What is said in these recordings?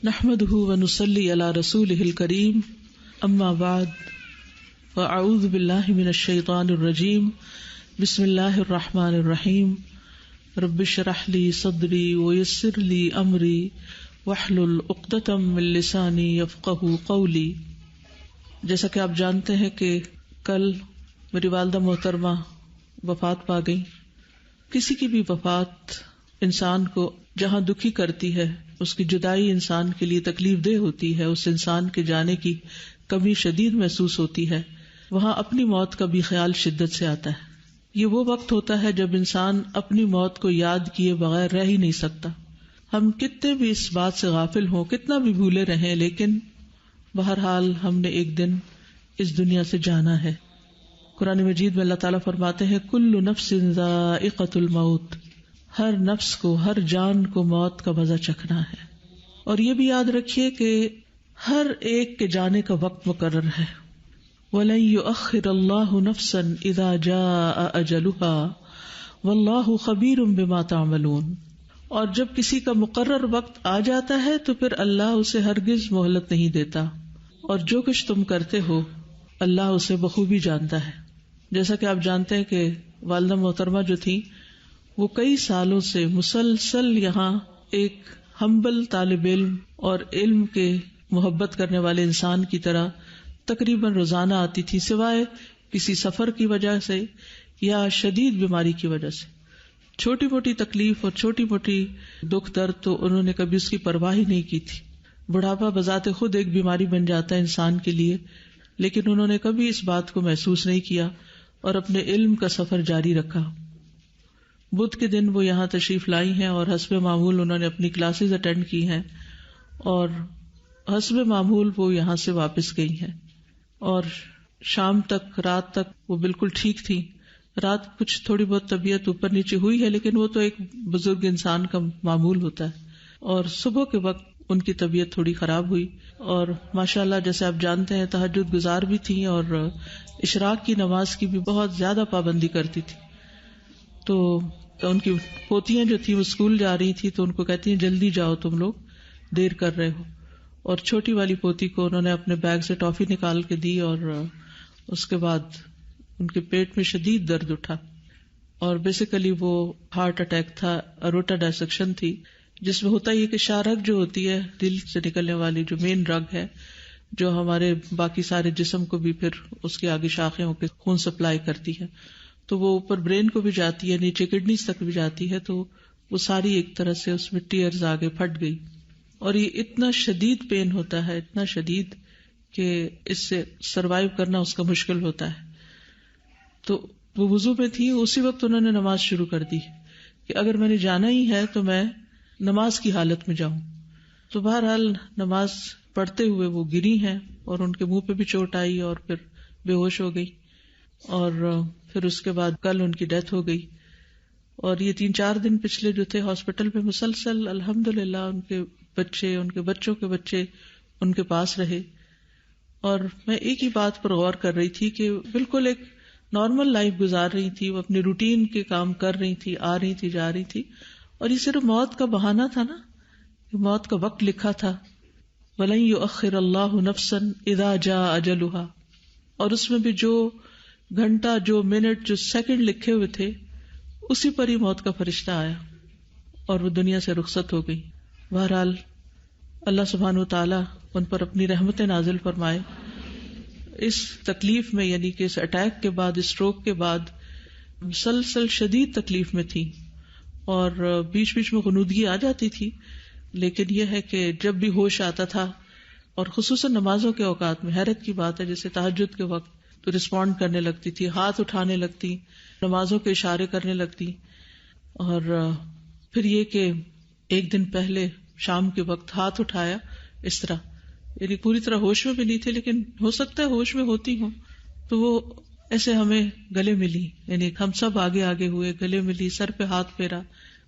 نحمده ونصلي على رسوله الكريم اما بعد فاعوذ بالله من الشيطان الرجيم بسم الله الرحمن الرحيم رب اشرح لي صدري ويسر لي امري واحلل عقدة من لساني يفقهوا قولي۔ جیسا کہ آپ جانتے ہیں کہ کل میری والدہ محترمہ وفات پا گئی۔ کسی کی بھی وفات انسان کو جہاں دکھی کرتی ہے، اس کی جدائی انسان کے لیے تکلیف دہ ہوتی ہے، اس انسان کے جانے کی کمی شدید محسوس ہوتی ہے، وہاں اپنی موت کا بھی خیال شدت سے آتا ہے۔ یہ وہ وقت ہوتا ہے جب انسان اپنی موت کو یاد کیے بغیر رہ ہی نہیں سکتا۔ ہم کتنے بھی اس بات سے غافل ہوں، کتنا بھی بھولے رہیں، لیکن بہرحال ہم نے ایک دن اس دنیا سے جانا ہے۔ قرآن مجید میں اللہ تعالیٰ فرماتے ہیں کل نفس ذائقۃ الموت، ہر نفس کو، ہر جان کو موت کا مزہ چکھنا ہے۔ اور یہ بھی یاد رکھیے کہ ہر ایک کے جانے کا وقت مقرر ہے۔ وَلَن يُؤَخِّرَ اللَّهُ نَفْسًا إِذَا جَاءَ أَجَلُهَا وَاللَّهُ خَبِيرٌ بِمَا تَعْمَلُونَ۔ اور جب کسی کا مقرر وقت آ جاتا ہے تو پھر اللہ اسے ہرگز مہلت نہیں دیتا، اور جو کچھ تم کرتے ہو اللہ اسے بخوبی جانتا ہے۔ جیسا کہ آپ جانتے ہیں کہ والدہ محترمہ جو تھی وہ کئی سالوں سے مسلسل یہاں ایک ہمبل طالب علم اور علم کے محبت کرنے والے انسان کی طرح تقریباً روزانہ آتی تھی، سوائے کسی سفر کی وجہ سے یا شدید بیماری کی وجہ سے۔ چھوٹی موٹی تکلیف اور چھوٹی موٹی دکھ درد تو انہوں نے کبھی اس کی پرواہ ہی نہیں کی تھی۔ بڑھاپا بذات خود ایک بیماری بن جاتا ہے انسان کے لیے، لیکن انہوں نے کبھی اس بات کو محسوس نہیں کیا اور اپنے علم کا سفر جاری رکھا۔ بدھ کے دن وہ یہاں تشریف لائی ہیں اور حسب معمول انہوں نے اپنی کلاسز اٹینڈ کی ہیں، اور حسب معمول وہ یہاں سے واپس گئی ہیں، اور شام تک، رات تک وہ بالکل ٹھیک تھی۔ رات کچھ تھوڑی بہت طبیعت اوپر نیچے ہوئی ہے، لیکن وہ تو ایک بزرگ انسان کا معمول ہوتا ہے۔ اور صبح کے وقت ان کی طبیعت تھوڑی خراب ہوئی، اور ماشاءاللہ جیسے آپ جانتے ہیں تہجد گزار بھی تھیں اور اشراق کی نماز کی بھی بہت زیادہ پابندی کرتی تھی۔ تو ان کی پوتیاں جو تھیں وہ اسکول جا رہی تھی تو ان کو کہتی ہیں جلدی جاؤ، تم لوگ دیر کر رہے ہو۔ اور چھوٹی والی پوتی کو انہوں نے اپنے بیگ سے ٹافی نکال کے دی، اور اس کے بعد ان کے پیٹ میں شدید درد اٹھا، اور بیسیکلی وہ ہارٹ اٹیک تھا، اروٹا ڈائسیکشن تھی، جس میں ہوتا یہ کہ شارک جو ہوتی ہے دل سے نکلنے والی جو مین رگ ہے، جو ہمارے باقی سارے جسم کو بھی پھر اس کے آگے شاخیں ہو کے خون سپلائی کرتی ہے، تو وہ اوپر برین کو بھی جاتی ہے، نیچے کڈنیز تک بھی جاتی ہے، تو وہ ساری ایک طرح سے اس میں ٹیئرز آگے پھٹ گئی، اور یہ اتنا شدید پین ہوتا ہے، اتنا شدید کہ اس سے سروائیو کرنا اس کا مشکل ہوتا ہے۔ تو وہ وضو میں تھی، اسی وقت انہوں نے نماز شروع کر دی کہ اگر میں نے جانا ہی ہے تو میں نماز کی حالت میں جاؤں۔ تو بہرحال نماز پڑھتے ہوئے وہ گری ہیں، اور ان کے منہ پہ بھی چوٹ آئی اور پھر بے ہوش ہو گئی، اور پھر اس کے بعد کل ان کی ڈیتھ ہو گئی۔ اور یہ 3-4 دن پچھلے جو تھے ہاسپٹل میں مسلسل الحمدللہ ان کے بچے، ان کے بچوں کے بچے ان کے پاس رہے۔ اور میں ایک ہی بات پر غور کر رہی تھی کہ بالکل ایک نارمل لائف گزار رہی تھی، وہ اپنے روٹین کے کام کر رہی تھی، آ رہی تھی، جا رہی تھی، اور یہ صرف موت کا بہانہ تھا نا، موت کا وقت لکھا تھا وَلَن يُؤَخِّرَ اللَّهُ نَفْسًا إِذَا جَاءَ أَجَلُهَا، اور اس میں بھی جو گھنٹہ، جو منٹ، جو سیکنڈ لکھے ہوئے تھے اسی پر ہی موت کا فرشتہ آیا اور وہ دنیا سے رخصت ہو گئی۔ بہرحال اللہ سبحانہ وتعالی ان پر اپنی رحمتیں نازل فرمائے۔ اس تکلیف میں، یعنی کہ اس اٹیک کے بعد، اسٹروک کے بعد مسلسل شدید تکلیف میں تھی، اور بیچ بیچ میں غنودگی آ جاتی تھی، لیکن یہ ہے کہ جب بھی ہوش آتا تھا، اور خصوصاً نمازوں کے اوقات میں، حیرت کی بات ہے، جیسے تہجد کے وقت تو رسپونڈ کرنے لگتی تھی، ہاتھ اٹھانے لگتی، نمازوں کے اشارے کرنے لگتی۔ اور پھر یہ کہ ایک دن پہلے شام کے وقت ہاتھ اٹھایا اس طرح، یعنی پوری طرح ہوش میں بھی نہیں تھے، لیکن ہو سکتا ہے ہوش میں ہوتی ہوں، تو وہ ایسے ہمیں گلے ملی، یعنی ہم سب آگے آگے ہوئے، گلے ملی، سر پہ ہاتھ پھیرا،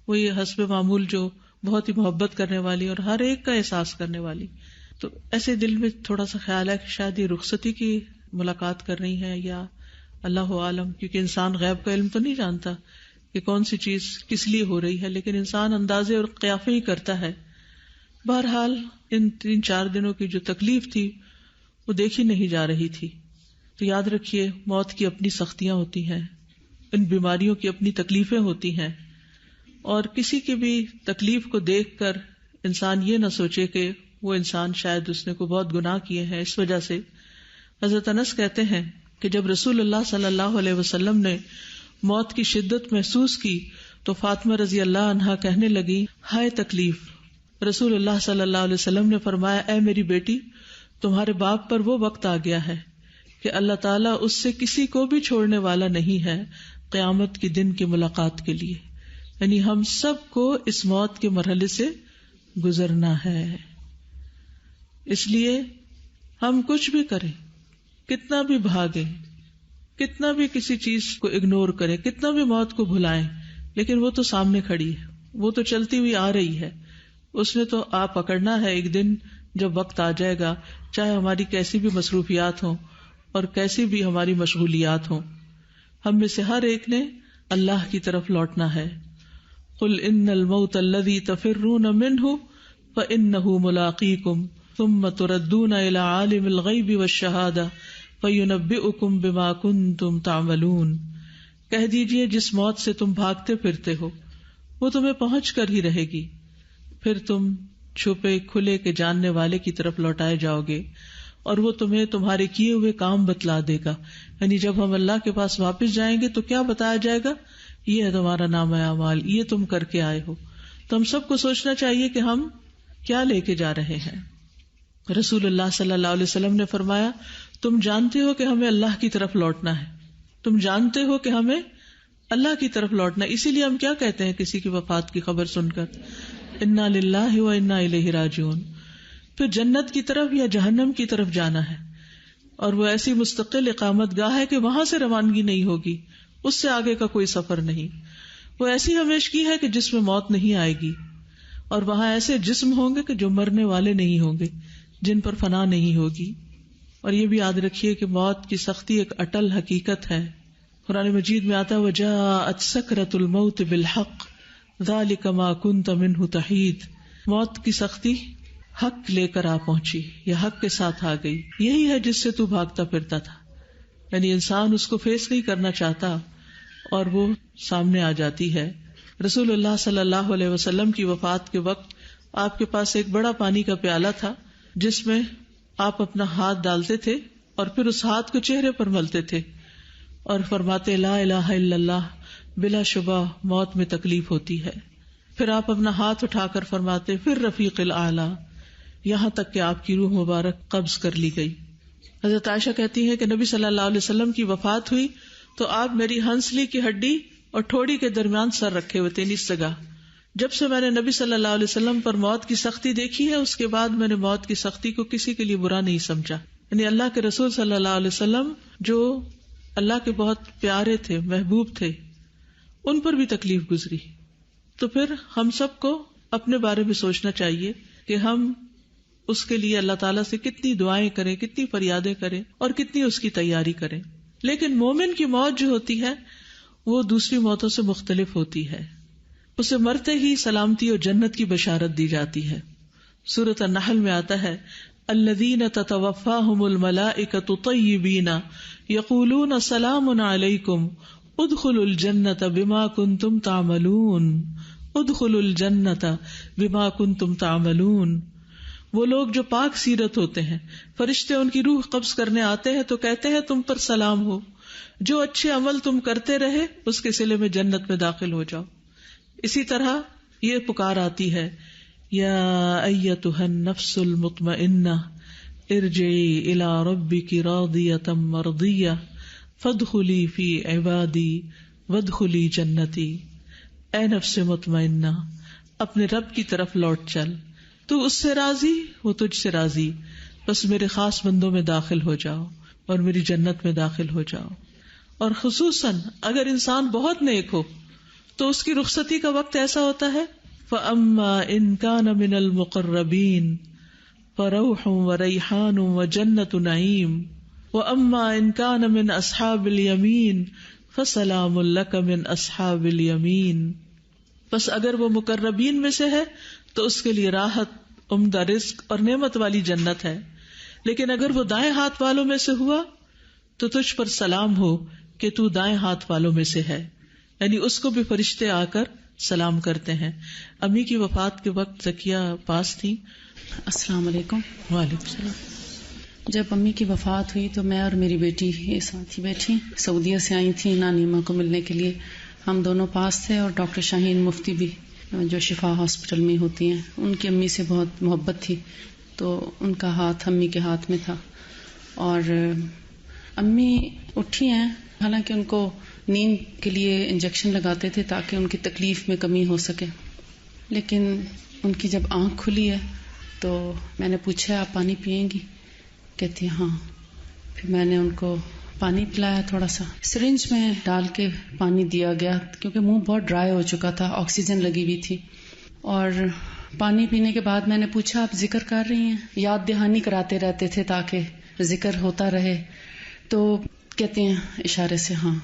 وہ یہ حسب معمول جو بہت ہی محبت کرنے والی اور ہر ایک کا احساس کرنے والی۔ تو ایسے دل میں تھوڑا سا خیال ہے کہ شاید یہ رخصتی کی ملاقات کر رہی ہیں، یا اللہ عالم، کیونکہ انسان غیب کا علم تو نہیں جانتا کہ کون سی چیز کس لیے ہو رہی ہے، لیکن انسان اندازے اور قیافے ہی کرتا ہے۔ بہرحال ان 3-4 دنوں کی جو تکلیف تھی وہ دیکھی نہیں جا رہی تھی. تو یاد رکھیے موت کی اپنی سختیاں ہوتی ہیں، ان بیماریوں کی اپنی تکلیفیں ہوتی ہیں، اور کسی کی بھی تکلیف کو دیکھ کر انسان یہ نہ سوچے کہ وہ انسان شاید اس نے کوئی بہت گناہ کیے ہیں اس وجہ سے. حضرت انس کہتے ہیں کہ جب رسول اللہ صلی اللہ علیہ وسلم نے موت کی شدت محسوس کی تو فاطمہ رضی اللہ عنہا کہنے لگی، ہائے تکلیف. رسول اللہ صلی اللہ علیہ وسلم نے فرمایا، اے میری بیٹی، تمہارے باپ پر وہ وقت آ گیا ہے کہ اللہ تعالیٰ اس سے کسی کو بھی چھوڑنے والا نہیں ہے قیامت کے دن کی ملاقات کے لیے. یعنی ہم سب کو اس موت کے مرحلے سے گزرنا ہے. اس لیے ہم کچھ بھی کریں، کتنا بھی بھاگیں، کتنا بھی کسی چیز کو اگنور کریں، کتنا بھی موت کو بھلائیں، لیکن وہ تو سامنے کھڑی ہے، وہ تو چلتی ہوئی آ رہی ہے. اس نے تو آپ پکڑنا ہے ایک دن جب وقت آ جائے گا، چاہے ہماری کیسی بھی مصروفیات ہوں اور کیسی بھی ہماری مشغولیات ہوں. ہم میں سے ہر ایک نے اللہ کی طرف لوٹنا ہے. قل ان الموت الذی تفرون منہ فانہ ملاقیکم ثم تردون الی عالم الغیب والشہادہ فینبئکم بما کنتم تعملون. کہہ دیجئے جس موت سے تم بھاگتے پھرتے ہو وہ تمہیں پہنچ کر ہی رہے گی، پھر تم چھپے کھلے کے جاننے والے کی طرف لوٹائے جاؤ گے اور وہ تمہیں تمہارے کیے ہوئے کام بتلا دے گا. یعنی جب ہم اللہ کے پاس واپس جائیں گے تو کیا بتایا جائے گا؟ یہ ہے تمہارا نامہ اعمال، یہ تم کر کے آئے ہو. تو ہم سب کو سوچنا چاہیے کہ ہم کیا لے کے جا رہے ہیں. رسول اللہ صلی اللہ علیہ وسلم نے فرمایا، تم جانتے ہو کہ ہمیں اللہ کی طرف لوٹنا ہے، تم جانتے ہو کہ ہمیں اللہ کی طرف لوٹنا ہے. اسی لیے ہم کیا کہتے ہیں کسی کی وفات کی خبر سن کر، انا للہ و انا الیہ راجعون. پھر جنت کی طرف یا جہنم کی طرف جانا ہے، اور وہ ایسی مستقل اقامت گاہ ہے کہ وہاں سے روانگی نہیں ہوگی، اس سے آگے کا کوئی سفر نہیں. وہ ایسی ہمیشگی ہے کہ جس میں موت نہیں آئے گی، اور وہاں ایسے جسم ہوں گے کہ جو مرنے والے نہیں ہوں گے، جن پر فنا نہیں ہوگی. اور یہ بھی یاد رکھیے کہ موت کی سختی ایک اٹل حقیقت ہے. قرآن مجید میں آتا ہے وَجَاءَتْ سَكْرَةُ الْمَوْتِ بِالْحَقِّ ذَلِكَ مَا كُنْتَ مِنْهُ تَحِيدُ. موت کی سختی حق لے کر آ پہنچی، یا حق کے ساتھ آ گئی. یہی ہے جس سے تو بھاگتا پھرتا تھا. یعنی انسان اس کو فیس نہیں کرنا چاہتا اور وہ سامنے آ جاتی ہے. رسول اللہ صلی اللہ علیہ وسلم کی وفات کے وقت آپ کے پاس ایک بڑا پانی کا پیالہ تھا جس میں آپ اپنا ہاتھ ڈالتے تھے اور پھر اس ہاتھ کو چہرے پر ملتے تھے اور فرماتے لا الہ الا اللہ، بلا شبہ موت میں تکلیف ہوتی ہے. پھر آپ اپنا ہاتھ اٹھا کر فرماتے پھر رفیق الاعلی، یہاں تک کہ آپ کی روح مبارک قبض کر لی گئی. حضرت عائشہ کہتی ہے کہ نبی صلی اللہ علیہ وسلم کی وفات ہوئی تو آپ میری ہنسلی کی ہڈی اور ٹھوڑی کے درمیان سر رکھے ہوئے تھے اس جگہ. جب سے میں نے نبی صلی اللہ علیہ وسلم پر موت کی سختی دیکھی ہے اس کے بعد میں نے موت کی سختی کو کسی کے لیے برا نہیں سمجھا. یعنی اللہ کے رسول صلی اللہ علیہ وسلم جو اللہ کے بہت پیارے تھے، محبوب تھے، ان پر بھی تکلیف گزری. تو پھر ہم سب کو اپنے بارے میں سوچنا چاہیے کہ ہم اس کے لیے اللہ تعالیٰ سے کتنی دعائیں کریں، کتنی فریادیں کریں اور کتنی اس کی تیاری کریں. لیکن مومن کی موت جو ہوتی ہے وہ دوسری موتوں سے مختلف ہوتی ہے. اسے مرتے ہی سلامتی اور جنت کی بشارت دی جاتی ہے. سورۃ النحل میں آتا ہے الذین تتوفاہم الملائکۃ طیبین یقولون سلام علیکم ادخلوا الجنۃ بما کنتم تعملون، ادخلوا الجنۃ بما کنتم تعملون. وہ لوگ جو پاک سیرت ہوتے ہیں، فرشتے ان کی روح قبض کرنے آتے ہیں تو کہتے ہیں تم پر سلام ہو، جو اچھے عمل تم کرتے رہے اس کے صلے میں جنت میں داخل ہو جاؤ. اسی طرح یہ پکار آتی ہے یا ایتھا النفس المطمئنہ ارجعی الی ربک راضیۃ مرضیہ فادخلی فی عبادی وادخلی جنتی. اے نفس مطمئنہ، اپنے رب کی طرف لوٹ چل، تو اس سے راضی، وہ تجھ سے راضی، بس میرے خاص بندوں میں داخل ہو جاؤ اور میری جنت میں داخل ہو جاؤ. اور خصوصاً اگر انسان بہت نیک ہو تو اس کی رخصتی کا وقت ایسا ہوتا ہے فَأَمَّا إِن كَانَ مِنَ الْمُقَرَّبِينَ فَرَوْحٌ وَرَيْحَانٌ وَجَنَّةُ نَعِيمٍ وَأَمَّا إِن كَانَ مِنْ أَصْحَابِ الْيَمِينِ فَسَلَامٌ لَكَ مِنْ أَصْحَابِ الْيَمِينِ. بس اگر وہ مقربین میں سے ہے تو اس کے لیے راحت عمدہ رزق اور نعمت والی جنت ہے، لیکن اگر وہ دائیں ہاتھ والوں میں سے ہوا تو تجھ پر سلام ہو کہ تو دائیں ہاتھ والوں میں سے ہے، یعنی اس کو بھی فرشتے آ کر سلام کرتے ہیں. امی کی وفات کے وقت زکیہ پاس تھی. السلام علیکم. وعلیکم السلام. جب امی کی وفات ہوئی تو میں اور میری بیٹی یہ ساتھ ہی بیٹھی، سعودیہ سے آئی تھیں نانی اماں کو ملنے کے لیے. ہم دونوں پاس تھے اور ڈاکٹر شاہین مفتی بھی جو شفا ہاسپٹل میں ہوتی ہیں، ان کی امی سے بہت محبت تھی تو ان کا ہاتھ امی کے ہاتھ میں تھا. اور امی اٹھی ہیں، حالانکہ ان کو نیند کے لیے انجیکشن لگاتے تھے تاکہ ان کی تکلیف میں کمی ہو سکے، لیکن ان کی جب آنکھ کھلی ہے تو میں نے پوچھا آپ پانی پئیں گی؟ کہتی ہاں. پھر میں نے ان کو پانی پلایا، تھوڑا سا سرنج میں ڈال کے پانی دیا گیا کیونکہ منہ بہت ڈرائی ہو چکا تھا، آکسیجن لگی ہوئی تھی. اور پانی پینے کے بعد میں نے پوچھا آپ ذکر کر رہی ہیں؟ یاد دہانی کراتے رہتے تھے تاکہ ذکر ہوتا رہے. تو کہتے ہیں اشارے سے ہاں.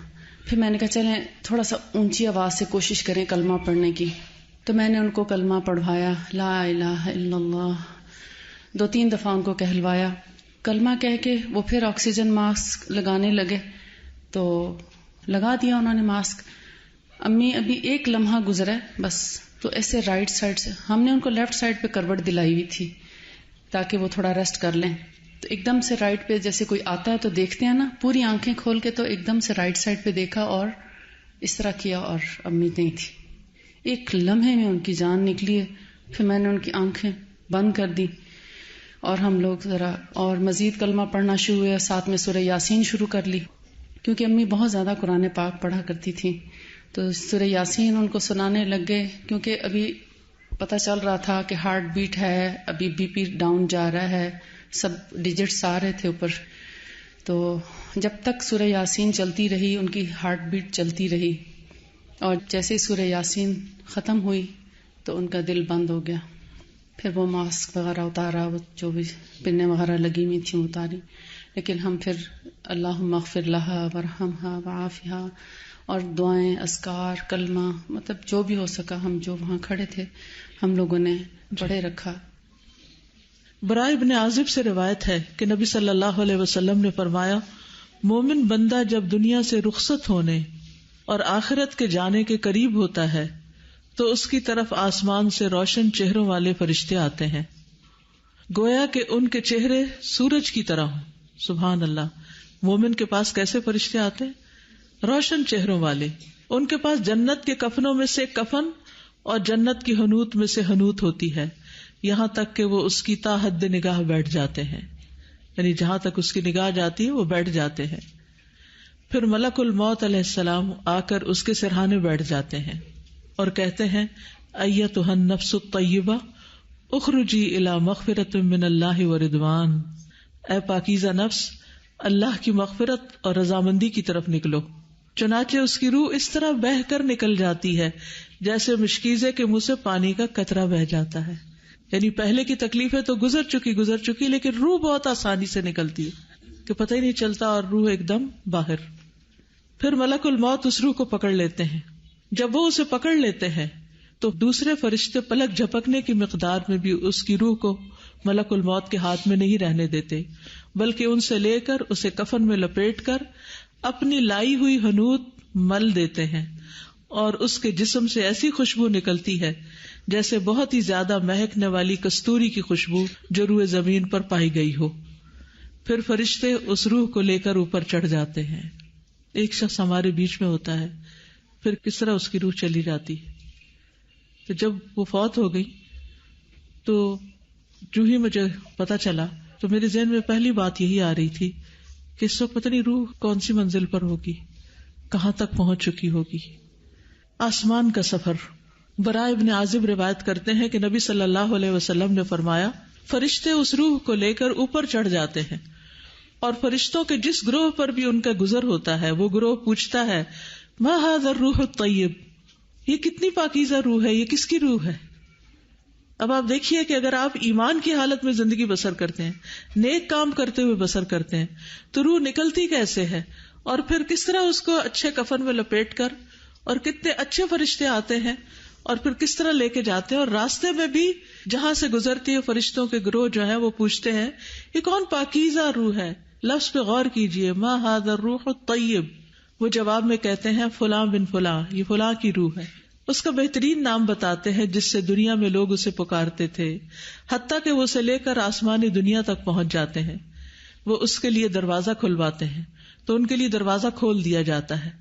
پھر میں نے کہا چلیں تھوڑا سا اونچی آواز سے کوشش کریں کلمہ پڑھنے کی. تو میں نے ان کو کلمہ پڑھوایا، لا الہ الا اللہ، 2-3 دفعہ ان کو کہلوایا. کلمہ کہہ کے وہ پھر آکسیجن ماسک لگانے لگے تو لگا دیا انہوں نے ماسک. امی ابھی ایک لمحہ گزرا بس، تو ایسے رائٹ سائڈ سے ہم نے ان کو لیفٹ سائڈ پہ کروٹ دلائی ہوئی تھی تاکہ وہ تھوڑا ریسٹ کر لیں. تو ایک دم سے رائٹ پہ جیسے کوئی آتا ہے تو دیکھتے ہیں نا، پوری آنکھیں کھول کے، تو ایک دم سے رائٹ سائڈ پہ دیکھا اور اس طرح کیا اور امی نہیں تھی. ایک لمحے میں ان کی جان نکلی ہے. پھر میں نے ان کی آنکھیں بند کر دی اور ہم لوگ ذرا اور مزید کلمہ پڑھنا شروع ہوئے، ساتھ میں سورہ یاسین شروع کر لی کیونکہ امی بہت زیادہ قرآن پاک پڑھا کرتی تھی. تو سورہ یاسین ان کو سنانے لگ گئے کیونکہ ابھی پتہ چل رہا تھا کہ ہارٹ بیٹ ہے، ابھی بی پی ڈاؤن جا رہا ہے، سب ڈیجٹس آ رہے تھے اوپر. تو جب تک سورہ یاسین چلتی رہی ان کی ہارٹ بیٹ چلتی رہی، اور جیسے سورہ یاسین ختم ہوئی تو ان کا دل بند ہو گیا. پھر وہ ماسک وغیرہ اتارا، وہ جو بھی پنیں وغیرہ لگی ہوئی تھیں اتاری. لیکن ہم پھر اللہم اغفر لہا ورحمہا وعافہا اور دعائیں، اذکار، کلمہ، مطلب جو بھی ہو سکا ہم جو وہاں کھڑے تھے ہم لوگوں نے پڑھے رکھا. براء ابن عازب سے روایت ہے کہ نبی صلی اللہ علیہ وسلم نے فرمایا، مومن بندہ جب دنیا سے رخصت ہونے اور آخرت کے جانے کے قریب ہوتا ہے تو اس کی طرف آسمان سے روشن چہروں والے فرشتے آتے ہیں، گویا کہ ان کے چہرے سورج کی طرح ہوں. سبحان اللہ. مومن کے پاس کیسے فرشتے آتے ہیں؟ روشن چہروں والے. ان کے پاس جنت کے کفنوں میں سے کفن اور جنت کی حنوط میں سے حنوط ہوتی ہے، یہاں تک کہ وہ اس کی تا حد نگاہ بیٹھ جاتے ہیں، یعنی جہاں تک اس کی نگاہ جاتی ہے وہ بیٹھ جاتے ہیں. پھر ملک الموت علیہ السلام آ کر اس کے سرہانے بیٹھ جاتے ہیں اور کہتے ہیں، ایتھا النفس الطیبہ اخرجی الی مغفرۃ من اللہ ورضوان، اے پاکیزہ نفس اللہ کی مغفرت اور رضامندی کی طرف نکلو. چنانچہ اس کی روح اس طرح بہہ کر نکل جاتی ہے جیسے مشکیزے کے منہ سے پانی کا قطرہ بہہ جاتا ہے. یعنی پہلے کی تکلیفیں تو گزر چکی لیکن روح بہت آسانی سے نکلتی ہے کہ پتہ ہی نہیں چلتا اور روح ایک دم باہر. پھر ملک الموت اس روح کو پکڑ لیتے ہیں. جب وہ اسے پکڑ لیتے ہیں تو دوسرے فرشتے پلک جھپکنے کی مقدار میں بھی اس کی روح کو ملک الموت کے ہاتھ میں نہیں رہنے دیتے، بلکہ ان سے لے کر اسے کفن میں لپیٹ کر اپنی لائی ہوئی حنوط مل دیتے ہیں، اور اس کے جسم سے ایسی خوشبو نکلتی ہے جیسے بہت ہی زیادہ مہکنے والی کستوری کی خوشبو جو روئے زمین پر پائی گئی ہو. پھر فرشتے اس روح کو لے کر اوپر چڑھ جاتے ہیں. ایک شخص ہمارے بیچ میں ہوتا ہے، پھر کس طرح اس کی روح چلی جاتی ہے. تو جب وہ فوت ہو گئی تو جو ہی مجھے پتا چلا تو میرے ذہن میں پہلی بات یہی آ رہی تھی کہ اس وقت پتہ نہیں روح کون سی منزل پر ہوگی، کہاں تک پہنچ چکی ہوگی. آسمان کا سفر. براء ابن عازب روایت کرتے ہیں کہ نبی صلی اللہ علیہ وسلم نے فرمایا، فرشتے اس روح کو لے کر اوپر چڑھ جاتے ہیں اور فرشتوں کے جس گروہ پر بھی ان کا گزر ہوتا ہے وہ گروہ پوچھتا ہے، ما ھذا الروح الطیب، یہ کتنی پاکیزہ روح ہے، یہ کس کی روح ہے. اب آپ دیکھیے کہ اگر آپ ایمان کی حالت میں زندگی بسر کرتے ہیں، نیک کام کرتے ہوئے بسر کرتے ہیں، تو روح نکلتی کیسے ہے، اور پھر کس طرح اس کو اچھے کفن میں لپیٹ کر، اور کتنے اچھے فرشتے آتے ہیں اور پھر کس طرح لے کے جاتے ہیں. اور راستے میں بھی جہاں سے گزرتی ہے فرشتوں کے گروہ جو ہیں وہ پوچھتے ہیں یہ کون پاکیزہ روح ہے. لفظ پہ غور کیجئے, ما ھذا الروح الطیب. وہ جواب میں کہتے ہیں فلاں بن فلاں, یہ فلاں کی روح ہے. اس کا بہترین نام بتاتے ہیں جس سے دنیا میں لوگ اسے پکارتے تھے, حتیٰ کہ وہ اسے لے کر آسمانی دنیا تک پہنچ جاتے ہیں. وہ اس کے لیے دروازہ کھلواتے ہیں تو ان کے لیے دروازہ کھول دیا جاتا ہے.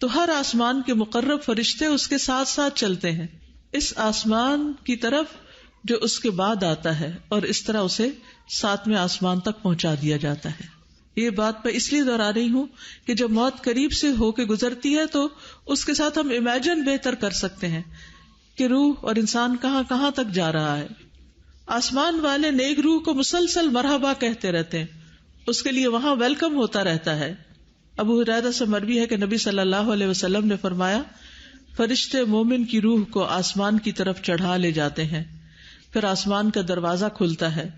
تو ہر آسمان کے مقرب فرشتے اس کے ساتھ ساتھ چلتے ہیں اس آسمان کی طرف جو اس کے بعد آتا ہے, اور اس طرح اسے 7ویں آسمان تک پہنچا دیا جاتا ہے. یہ بات میں اس لیے دہرا رہی ہوں کہ جب موت قریب سے ہو کے گزرتی ہے تو اس کے ساتھ ہم امیجن بہتر کر سکتے ہیں کہ روح اور انسان کہاں کہاں تک جا رہا ہے. آسمان والے نیک روح کو مسلسل مرحبا کہتے رہتے ہیں, اس کے لیے وہاں ویلکم ہوتا رہتا ہے. ابو ہریرہ سے مروی ہے کہ نبی صلی اللہ علیہ وسلم نے فرمایا, فرشتے مومن کی روح کو آسمان کی طرف چڑھا لے جاتے ہیں, پھر آسمان کا دروازہ کھلتا ہے,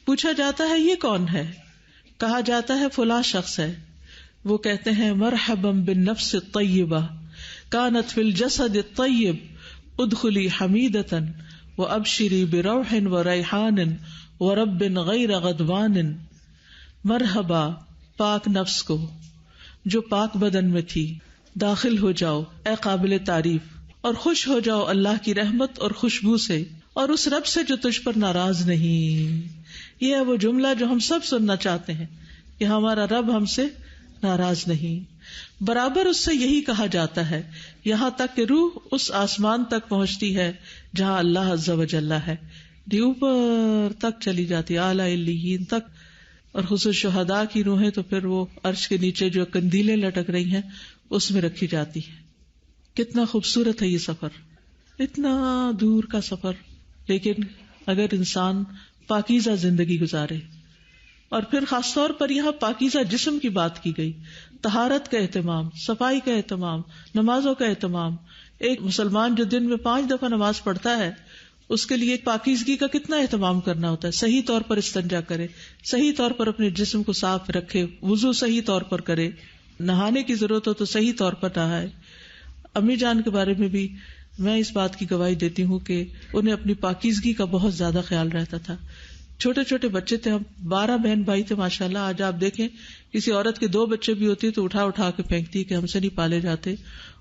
پوچھا جاتا ہے یہ کون ہے؟ کہا جاتا ہے فلاں شخص ہے. وہ کہتے ہیں مرحبا بالنفس الطیبہ کانت فی الجسد الطیب ادخلی حمیدۃ وابشری بروح وریحان ورب غیر غضبان. مرحبا پاک نفس کو جو پاک بدن میں تھی, داخل ہو جاؤ اے قابل تعریف, اور خوش ہو جاؤ اللہ کی رحمت اور خوشبو سے, اور اس رب سے جو تجھ پر ناراض نہیں. یہ ہے وہ جملہ جو ہم سب سننا چاہتے ہیں کہ ہمارا رب ہم سے ناراض نہیں. برابر اس سے یہی کہا جاتا ہے یہاں تک کہ روح اس آسمان تک پہنچتی ہے جہاں اللہ عز و جل ہے, اوپر تک چلی جاتی اعلی علیین تک. اور خصوص شہداء کی روحیں تو پھر وہ عرش کے نیچے جو قندیلیں لٹک رہی ہیں اس میں رکھی جاتی ہے. کتنا خوبصورت ہے یہ سفر, اتنا دور کا سفر, لیکن اگر انسان پاکیزہ زندگی گزارے. اور پھر خاص طور پر یہاں پاکیزہ جسم کی بات کی گئی, طہارت کا اہتمام, صفائی کا اہتمام, نمازوں کا اہتمام. ایک مسلمان جو دن میں 5 دفعہ نماز پڑھتا ہے اس کے لیے پاکیزگی کا کتنا اہتمام کرنا ہوتا ہے. صحیح طور پر استنجا کرے, صحیح طور پر اپنے جسم کو صاف رکھے, وضو صحیح طور پر کرے, نہانے کی ضرورت ہو تو صحیح طور پر نہائے. امی جان کے بارے میں بھی میں اس بات کی گواہی دیتی ہوں کہ انہیں اپنی پاکیزگی کا بہت زیادہ خیال رہتا تھا. چھوٹے چھوٹے بچے تھے, ہم 12 بہن بھائی تھے ماشاءاللہ. آج آپ دیکھیں کسی عورت کے 2 بچے بھی ہوتے تو اٹھا اٹھا کے پھینکتی کہ ہم سے نہیں پالے جاتے.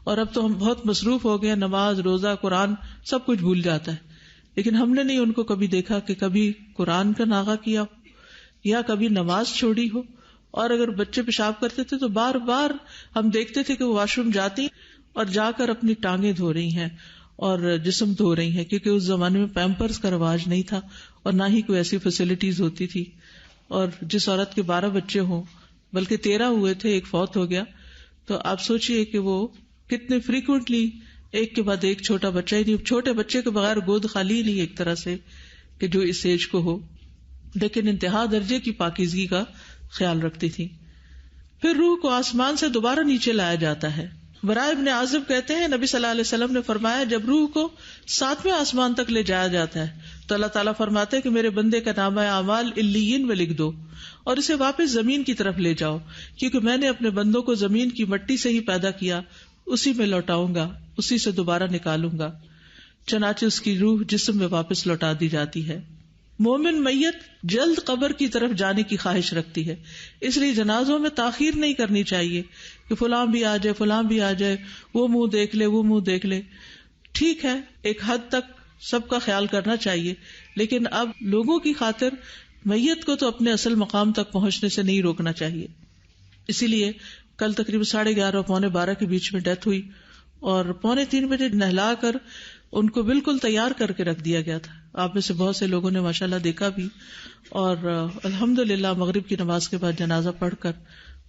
اور اب تو ہم بہت مصروف ہو گئے, نماز روزہ قرآن سب کچھ بھول جاتا ہے. لیکن ہم نے نہیں ان کو کبھی دیکھا کہ کبھی قرآن کا ناغہ کیا یا کبھی نماز چھوڑی ہو. اور اگر بچے پیشاب کرتے تھے تو بار بار ہم دیکھتے تھے کہ وہ واش روم جاتی اور جا کر اپنی ٹانگیں دھو رہی ہیں اور جسم دھو رہی ہیں, کیونکہ اس زمانے میں پیمپرز کا رواج نہیں تھا اور نہ ہی کوئی ایسی فیسلٹیز ہوتی تھی. اور جس عورت کے 12 بچے ہوں, بلکہ 13 ہوئے تھے, ایک فوت ہو گیا, تو آپ سوچئے کہ وہ کتنے فریکوینٹلی ایک کے بعد ایک چھوٹا بچہ ہی نہیں, چھوٹے بچے کے بغیر گود خالی نہیں ایک طرح سے کہ جو اس ایج کو ہو, لیکن انتہا درجے کی پاکیزگی کا خیال رکھتی تھی. پھر روح کو آسمان سے دوبارہ نیچے لایا جاتا ہے. براء ابن عازب کہتے ہیں نبی صلی اللہ علیہ وسلم نے فرمایا جب روح کو 7ویں آسمان تک لے جایا جاتا ہے تو اللہ تعالیٰ فرماتے ہیں کہ میرے بندے کا نامہ اعمال علیین میں لکھ دو اور اسے واپس زمین کی طرف لے جاؤ, کیونکہ میں نے اپنے بندوں کو زمین کی مٹی سے ہی پیدا کیا, اسی میں لوٹاؤں گا, اسی سے دوبارہ نکالوں گا. چنانچہ اس کی روح جسم میں واپس لوٹا دی جاتی ہے. مومن میت جلد قبر کی طرف جانے کی خواہش رکھتی ہے, اس لیے جنازوں میں تاخیر نہیں کرنی چاہیے کہ فلاں بھی آ جائے, فلاں بھی آ جائے, وہ منہ دیکھ لے, وہ منہ دیکھ لے. ٹھیک ہے, ایک حد تک سب کا خیال کرنا چاہیے, لیکن اب لوگوں کی خاطر میت کو تو اپنے اصل مقام تک پہنچنے سے نہیں روکنا چاہیے. اسی لیے کل تقریباً 11:30 اور 11:45 کے بیچ میں ڈیتھ ہوئی اور 2:45 بجے نہلا کر ان کو بالکل تیار کر کے رکھ دیا گیا تھا. آپ میں سے بہت سے لوگوں نے ماشاءاللہ دیکھا بھی, اور الحمدللہ مغرب کی نماز کے بعد جنازہ پڑھ کر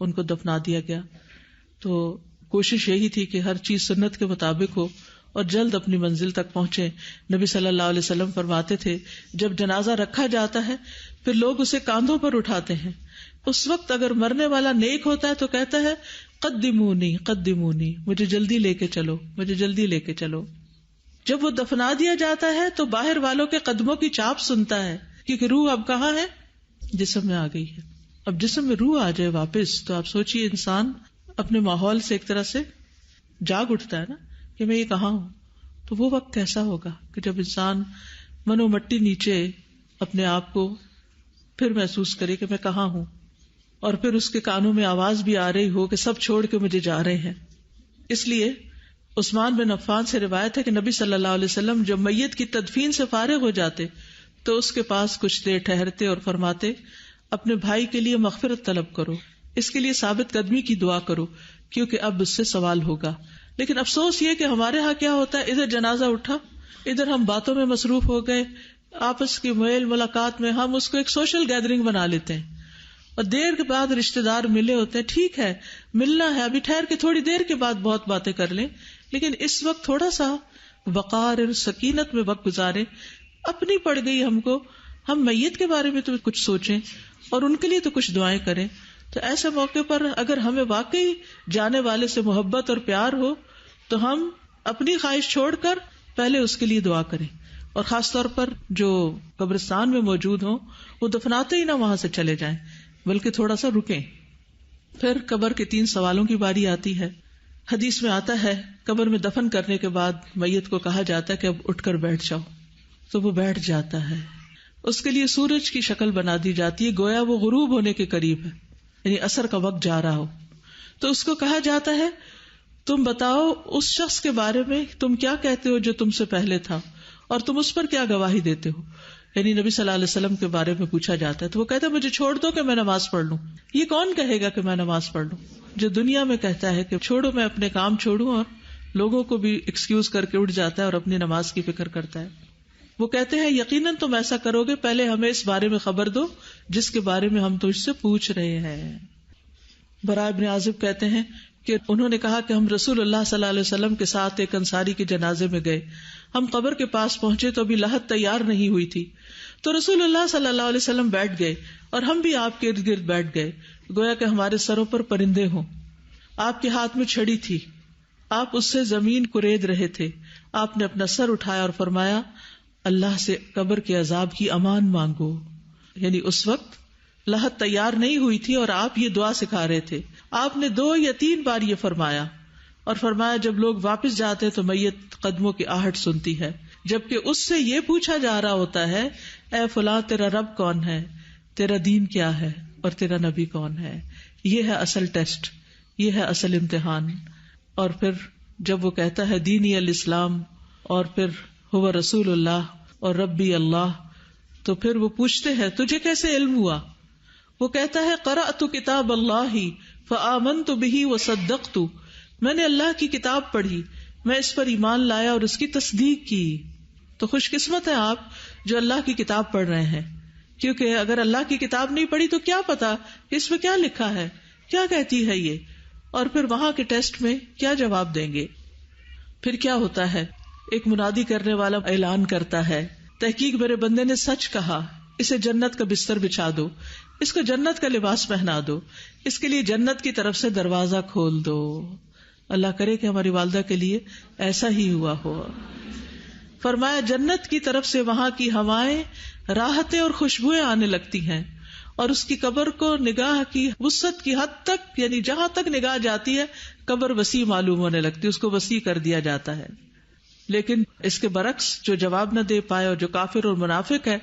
ان کو دفنا دیا گیا. تو کوشش یہی تھی کہ ہر چیز سنت کے مطابق ہو اور جلد اپنی منزل تک پہنچے. نبی صلی اللہ علیہ وسلم فرماتے تھے جب جنازہ رکھا جاتا ہے پھر لوگ اسے کاندھوں پر اٹھاتے ہیں, اس وقت اگر مرنے والا نیک ہوتا ہے تو کہتا ہے قدمونی قدمونی, مجھے جلدی لے کے چلو, مجھے جلدی لے کے چلو. جب وہ دفنا دیا جاتا ہے تو باہر والوں کے قدموں کی چاپ سنتا ہے, کیونکہ روح اب کہاں ہے؟ جسم میں آ گئی ہے. اب جسم میں روح آ جائے واپس تو آپ سوچئے انسان اپنے ماحول سے ایک طرح سے جاگ اٹھتا ہے نا کہ میں یہ کہاں ہوں. تو وہ وقت کیسا ہوگا کہ جب انسان منو مٹی نیچے اپنے آپ کو پھر محسوس کرے کہ میں کہاں ہوں، اور پھر اس کے کانوں میں آواز بھی آ رہی ہو کہ سب چھوڑ کے مجھے جا رہے ہیں. اس لیے عثمان بن عفان سے روایت ہے کہ نبی صلی اللہ علیہ وسلم جب میت کی تدفین سے فارغ ہو جاتے تو اس کے پاس کچھ دیر ٹھہرتے اور فرماتے اپنے بھائی کے لیے مغفرت طلب کرو، اس کے لیے ثابت قدمی کی دعا کرو کیونکہ اب اس سے سوال ہوگا. لیکن افسوس یہ کہ ہمارے ہاں کیا ہوتا ہے، ادھر جنازہ اٹھا، ادھر ہم باتوں میں مصروف ہو گئے، آپس کی میل ملاقات میں ہم اس کو ایک سوشل گیدرنگ بنا لیتے ہیں، اور دیر کے بعد رشتہ دار ملے ہوتے ہیں. ٹھیک ہے ملنا ہے، ابھی ٹھہر کے تھوڑی دیر کے بعد بہت باتیں کر لیں، لیکن اس وقت تھوڑا سا وقار اور سکینت میں وقت گزارے. اپنی پڑ گئی ہم کو، ہم میت کے بارے میں تو کچھ سوچیں اور ان کے لیے تو کچھ دعائیں کریں. تو ایسے موقع پر اگر ہمیں واقعی جانے والے سے محبت اور پیار ہو تو ہم اپنی خواہش چھوڑ کر پہلے اس کے لیے دعا کریں، اور خاص طور پر جو قبرستان میں موجود ہوں وہ دفناتے ہی نہ وہاں سے چلے جائیں بلکہ تھوڑا سا رکیں. پھر قبر کے 3 سوالوں کی باری آتی ہے. حدیث میں آتا ہے قبر میں دفن کرنے کے بعد میت کو کہا جاتا ہے کہ اب اٹھ کر بیٹھ جاؤ، تو وہ بیٹھ جاتا ہے. اس کے لیے سورج کی شکل بنا دی جاتی ہے گویا وہ غروب ہونے کے قریب ہے، یعنی عصر کا وقت جا رہا ہو. تو اس کو کہا جاتا ہے تم بتاؤ اس شخص کے بارے میں تم کیا کہتے ہو جو تم سے پہلے تھا، اور تم اس پر کیا گواہی دیتے ہو. یعنی نبی صلی اللہ علیہ وسلم کے بارے میں پوچھا جاتا ہے تو وہ کہتا ہے مجھے چھوڑ دو کہ میں نماز پڑھ لوں. یہ کون کہے گا کہ میں نماز پڑھ لوں؟ جو دنیا میں کہتا ہے کہ چھوڑو میں اپنے کام چھوڑوں، اور لوگوں کو بھی ایکسکیوز کر کے اٹھ جاتا ہے اور اپنی نماز کی فکر کرتا ہے. وہ کہتے ہیں یقیناً تم ایسا کرو گے، پہلے ہمیں اس بارے میں خبر دو جس کے بارے میں ہم تجھ سے پوچھ رہے ہیں. براء بن عازب کہتے ہیں کہ انہوں نے کہا کہ ہم رسول اللہ صلی اللہ علیہ وسلم کے ساتھ ایک انصاری کے جنازے میں گئے. ہم قبر کے پاس پہنچے تو ابھی لحد تیار نہیں ہوئی تھی، تو رسول اللہ صلی اللہ علیہ وسلم بیٹھ گئے اور ہم بھی آپ کے ارد گرد بیٹھ گئے گویا کہ ہمارے سروں پر پرندے ہوں. آپ کے ہاتھ میں چھڑی تھی، آپ اس سے زمین کورید رہے تھے. آپ نے اپنا سر اٹھایا اور فرمایا اللہ سے قبر کے عذاب کی امان مانگو. یعنی اس وقت لحد تیار نہیں ہوئی تھی اور آپ یہ دعا سکھا رہے تھے. آپ نے 2 یا 3 بار یہ فرمایا اور فرمایا جب لوگ واپس جاتے تو میت قدموں کی آہٹ سنتی ہے، جبکہ اس سے یہ پوچھا جا رہا ہوتا ہے اے فلاں تیرا رب کون ہے، تیرا دین کیا ہے اور تیرا نبی کون ہے. یہ ہے اصل ٹیسٹ، یہ ہے اصل امتحان. اور پھر جب وہ کہتا ہے دینی الاسلام اور پھر ہوا رسول اللہ اور ربی اللہ، تو پھر وہ پوچھتے ہیں تجھے کیسے علم ہوا؟ وہ کہتا ہے قرأت کتاب اللہ فآمنت بہ وصدقت، میں نے اللہ کی کتاب پڑھی، میں اس پر ایمان لایا اور اس کی تصدیق کی. تو خوش قسمت ہے آپ جو اللہ کی کتاب پڑھ رہے ہیں، کیونکہ اگر اللہ کی کتاب نہیں پڑھی تو کیا پتا کہ اس میں کیا لکھا ہے، کیا کہتی ہے یہ، اور پھر وہاں کے ٹیسٹ میں کیا جواب دیں گے. پھر کیا ہوتا ہے، ایک منادی کرنے والا اعلان کرتا ہے تحقیق میرے بندے نے سچ کہا، اسے جنت کا بستر بچھا دو، اس کو جنت کا لباس پہنا دو، اس کے لیے جنت کی طرف سے دروازہ کھول دو. اللہ کرے کہ ہماری والدہ کے لیے ایسا ہی ہوا ہو. فرمایا جنت کی طرف سے وہاں کی ہوائیں، راحتیں اور خوشبوئیں آنے لگتی ہیں، اور اس کی قبر کو نگاہ کی وسعت کی حد تک، یعنی جہاں تک نگاہ جاتی ہے قبر وسیع معلوم ہونے لگتی ہے، اس کو وسیع کر دیا جاتا ہے. لیکن اس کے برعکس جو جواب نہ دے پائے اور جو کافر اور منافق ہے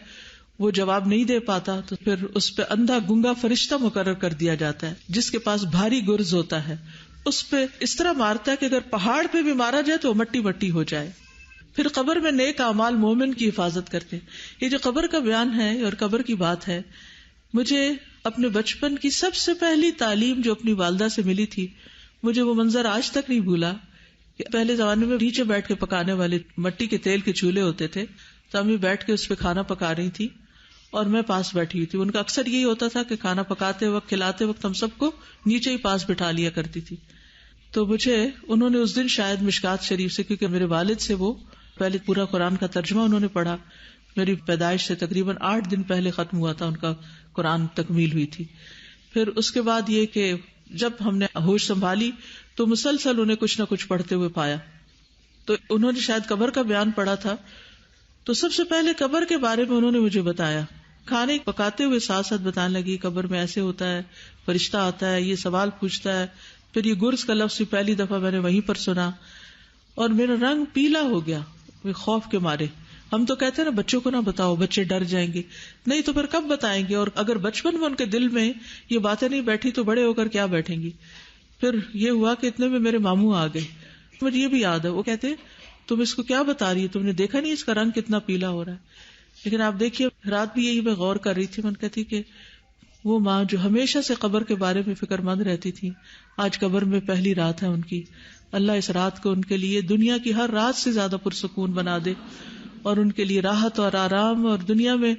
وہ جواب نہیں دے پاتا، تو پھر اس پہ اندھا گنگا فرشتہ مقرر کر دیا جاتا ہے جس کے پاس بھاری گرز ہوتا ہے. اس پہ اس طرح مارتا ہے کہ اگر پہاڑ پہ بھی مارا جائے تو مٹی مٹی ہو جائے. پھر قبر میں نیک اعمال مومن کی حفاظت کرتے ہیں. یہ جو قبر کا بیان ہے اور قبر کی بات ہے، مجھے اپنے بچپن کی سب سے پہلی تعلیم جو اپنی والدہ سے ملی تھی، مجھے وہ منظر آج تک نہیں بھولا. پہلے زمانے میں نیچے بیٹھ کے پکانے والے مٹی کے تیل کے چولہے ہوتے تھے، تو امی بیٹھ کے اس پہ کھانا پکا رہی تھی اور میں پاس بیٹھی ہوئی تھی. ان کا اکثر یہی ہوتا تھا کہ کھانا پکاتے وقت، کھلاتے وقت ہم سب کو نیچے ہی پاس بٹھا لیا کرتی تھی. تو مجھے انہوں نے اس دن شاید مشکات شریف سے، کیونکہ میرے والد سے وہ پہلے پورا قرآن کا ترجمہ انہوں نے پڑھا، میری پیدائش سے تقریباً 8 دن پہلے ختم ہوا تھا ان کا قرآن، تکمیل ہوئی تھی. پھر اس کے بعد یہ کہ جب ہم نے ہوش سنبھالی تو مسلسل انہیں کچھ نہ کچھ پڑھتے ہوئے پایا. تو انہوں نے شاید قبر کا بیان پڑھا تھا، تو سب سے پہلے قبر کے بارے میں انہوں نے مجھے بتایا. کھانے پکاتے ہوئے ساتھ ساتھ بتانے لگی قبر میں ایسے ہوتا ہے، فرشتہ آتا ہے، یہ سوال پوچھتا ہے. پھر یہ گرز کا لفظ پہلی دفعہ میں نے وہیں پر سنا اور میرا رنگ پیلا ہو گیا. خوف کے مارے. ہم تو کہتے ہیں نا بچوں کو نہ بتاؤ، بچے ڈر جائیں گے. نہیں تو پھر کب بتائیں گے؟ اور اگر بچپن میں ان کے دل میں یہ باتیں نہیں بیٹھی تو بڑے ہو کر کیا بیٹھیں گی؟ پھر یہ ہوا کہ اتنے میں میرے ماموں آ گئے. مجھے یہ بھی یاد ہے، وہ کہتے تم اس کو کیا بتا رہی ہے، تم نے دیکھا نہیں اس کا رنگ کتنا پیلا ہو رہا ہے. لیکن آپ دیکھیے رات بھی یہی میں غور کر رہی تھی، من کہتی کہ وہ ماں جو ہمیشہ سے قبر کے بارے میں فکر مند رہتی تھی، آج قبر میں پہلی رات ہے ان کی. اللہ اس رات کو ان کے لیے دنیا کی ہر رات سے زیادہ پرسکون بنا دے اور ان کے لیے راحت اور آرام. اور دنیا میں